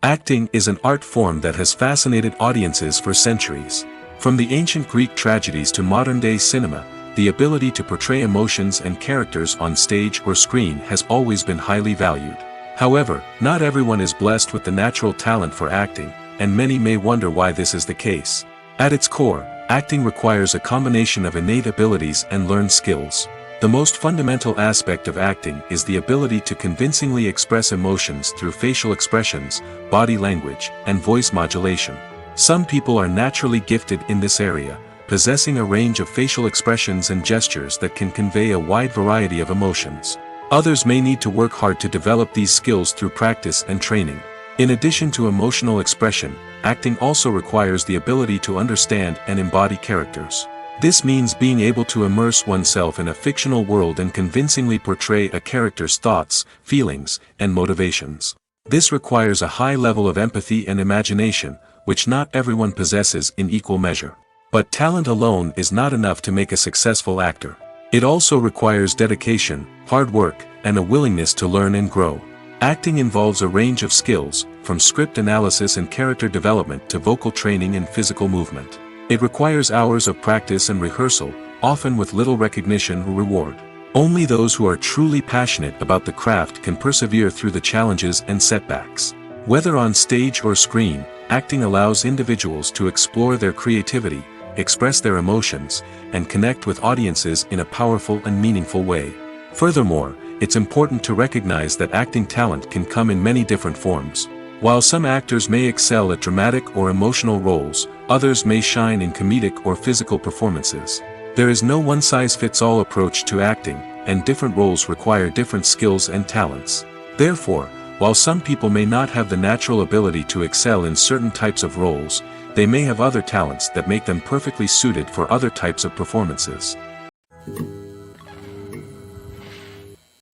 Acting is an art form that has fascinated audiences for centuries. From the ancient Greek tragedies to modern-day cinema, the ability to portray emotions and characters on stage or screen has always been highly valued. However, not everyone is blessed with the natural talent for acting, and many may wonder why this is the case. At its core, acting requires a combination of innate abilities and learned skills. The most fundamental aspect of acting is the ability to convincingly express emotions through facial expressions, body language, and voice modulation. Some people are naturally gifted in this area, possessing a range of facial expressions and gestures that can convey a wide variety of emotions. Others may need to work hard to develop these skills through practice and training. In addition to emotional expression, acting also requires the ability to understand and embody characters. This means being able to immerse oneself in a fictional world and convincingly portray a character's thoughts, feelings, and motivations. This requires a high level of empathy and imagination, which not everyone possesses in equal measure. But talent alone is not enough to make a successful actor. It also requires dedication, hard work, and a willingness to learn and grow. Acting involves a range of skills, from script analysis and character development to vocal training and physical movement. It requires hours of practice and rehearsal, often with little recognition or reward. Only those who are truly passionate about the craft can persevere through the challenges and setbacks. Whether on stage or screen, acting allows individuals to explore their creativity, express their emotions, and connect with audiences in a powerful and meaningful way. Furthermore, it's important to recognize that acting talent can come in many different forms. While some actors may excel at dramatic or emotional roles, others may shine in comedic or physical performances. There is no one-size-fits-all approach to acting, and different roles require different skills and talents. Therefore, while some people may not have the natural ability to excel in certain types of roles, they may have other talents that make them perfectly suited for other types of performances.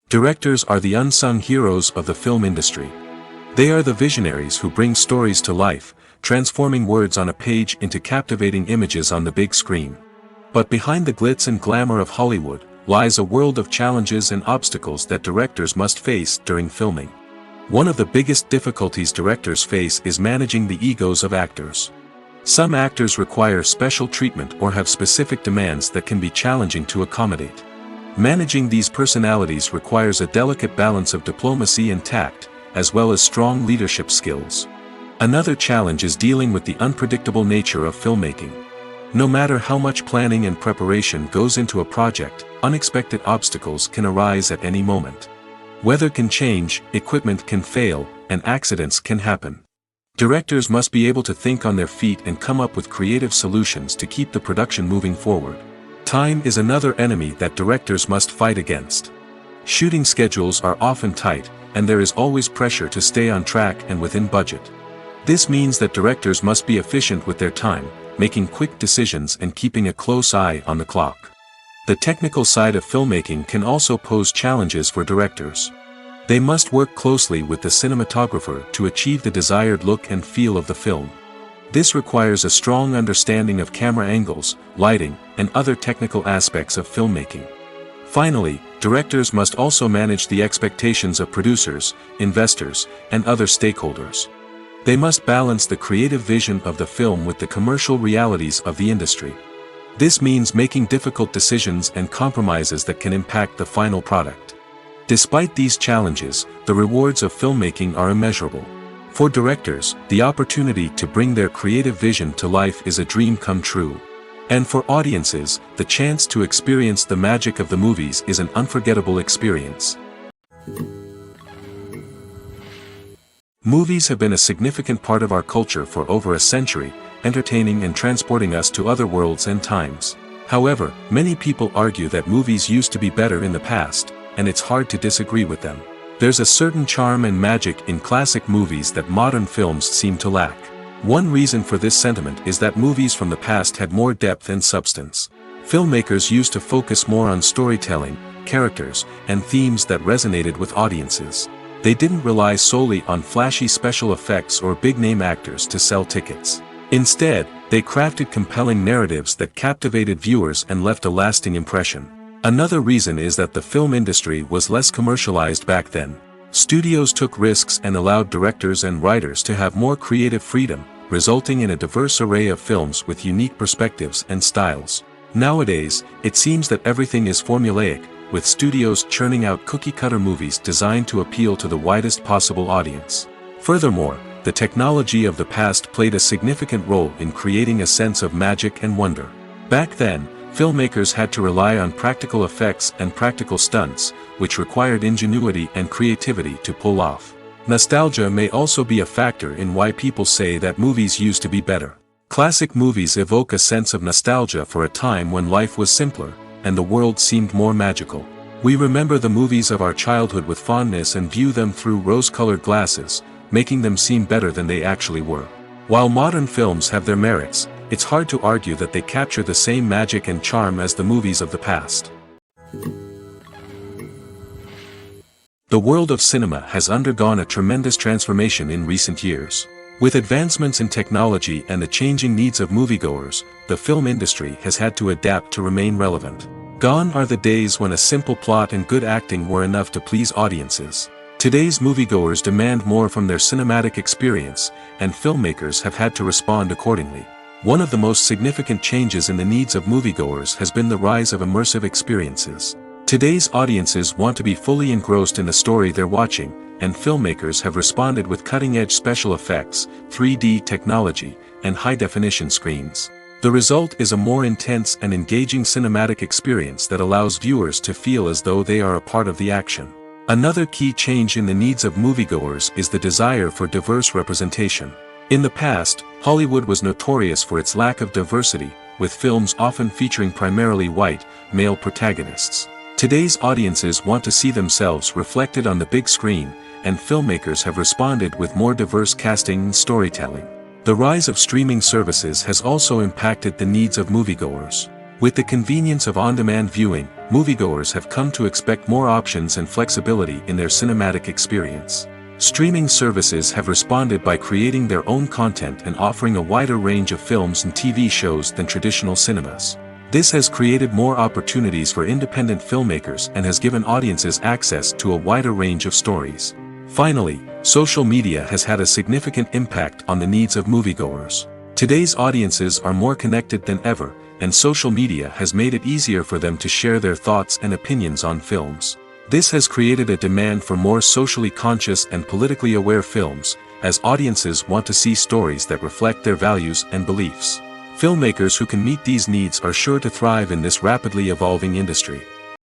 Directors are the unsung heroes of the film industry. They are the visionaries who bring stories to life, transforming words on a page into captivating images on the big screen. But behind the glitz and glamour of Hollywood, lies a world of challenges and obstacles that directors must face during filming. One of the biggest difficulties directors face is managing the egos of actors. Some actors require special treatment or have specific demands that can be challenging to accommodate. Managing these personalities requires a delicate balance of diplomacy and tact, as well as strong leadership skills. Another challenge is dealing with the unpredictable nature of filmmaking. No matter how much planning and preparation goes into a project, unexpected obstacles can arise at any moment. Weather can change, equipment can fail, and accidents can happen. Directors must be able to think on their feet and come up with creative solutions to keep the production moving forward. Time is another enemy that directors must fight against. Shooting schedules are often tight, and there is always pressure to stay on track and within budget. This means that directors must be efficient with their time, making quick decisions and keeping a close eye on the clock. The technical side of filmmaking can also pose challenges for directors. They must work closely with the cinematographer to achieve the desired look and feel of the film. This requires a strong understanding of camera angles, lighting, and other technical aspects of filmmaking. Finally, directors must also manage the expectations of producers, investors, and other stakeholders. They must balance the creative vision of the film with the commercial realities of the industry. This means making difficult decisions and compromises that can impact the final product. Despite these challenges, the rewards of filmmaking are immeasurable. For directors, the opportunity to bring their creative vision to life is a dream come true. And for audiences, the chance to experience the magic of the movies is an unforgettable experience. Movies have been a significant part of our culture for over a century, entertaining and transporting us to other worlds and times. However, many people argue that movies used to be better in the past, and it's hard to disagree with them. There's a certain charm and magic in classic movies that modern films seem to lack. One reason for this sentiment is that movies from the past had more depth and substance. Filmmakers used to focus more on storytelling, characters, and themes that resonated with audiences. They didn't rely solely on flashy special effects or big-name actors to sell tickets. Instead, they crafted compelling narratives that captivated viewers and left a lasting impression. Another reason is that the film industry was less commercialized back then. Studios took risks and allowed directors and writers to have more creative freedom, resulting in a diverse array of films with unique perspectives and styles. Nowadays, it seems that everything is formulaic, with studios churning out cookie-cutter movies designed to appeal to the widest possible audience. Furthermore, the technology of the past played a significant role in creating a sense of magic and wonder. Back then, filmmakers had to rely on practical effects and practical stunts, which required ingenuity and creativity to pull off. Nostalgia may also be a factor in why people say that movies used to be better. Classic movies evoke a sense of nostalgia for a time when life was simpler, and the world seemed more magical. We remember the movies of our childhood with fondness and view them through rose-colored glasses, making them seem better than they actually were. While modern films have their merits, it's hard to argue that they capture the same magic and charm as the movies of the past. The world of cinema has undergone a tremendous transformation in recent years. With advancements in technology and the changing needs of moviegoers, the film industry has had to adapt to remain relevant. Gone are the days when a simple plot and good acting were enough to please audiences. Today's moviegoers demand more from their cinematic experience, and filmmakers have had to respond accordingly. One of the most significant changes in the needs of moviegoers has been the rise of immersive experiences. Today's audiences want to be fully engrossed in the story they're watching, and filmmakers have responded with cutting-edge special effects, 3D technology, and high-definition screens. The result is a more intense and engaging cinematic experience that allows viewers to feel as though they are a part of the action. Another key change in the needs of moviegoers is the desire for diverse representation. In the past, Hollywood was notorious for its lack of diversity, with films often featuring primarily white, male protagonists. Today's audiences want to see themselves reflected on the big screen, and filmmakers have responded with more diverse casting and storytelling. The rise of streaming services has also impacted the needs of moviegoers. With the convenience of on-demand viewing, moviegoers have come to expect more options and flexibility in their cinematic experience. Streaming services have responded by creating their own content and offering a wider range of films and TV shows than traditional cinemas. This has created more opportunities for independent filmmakers and has given audiences access to a wider range of stories. Finally, social media has had a significant impact on the needs of moviegoers. Today's audiences are more connected than ever, and social media has made it easier for them to share their thoughts and opinions on films. This has created a demand for more socially conscious and politically aware films, as audiences want to see stories that reflect their values and beliefs. Filmmakers who can meet these needs are sure to thrive in this rapidly evolving industry.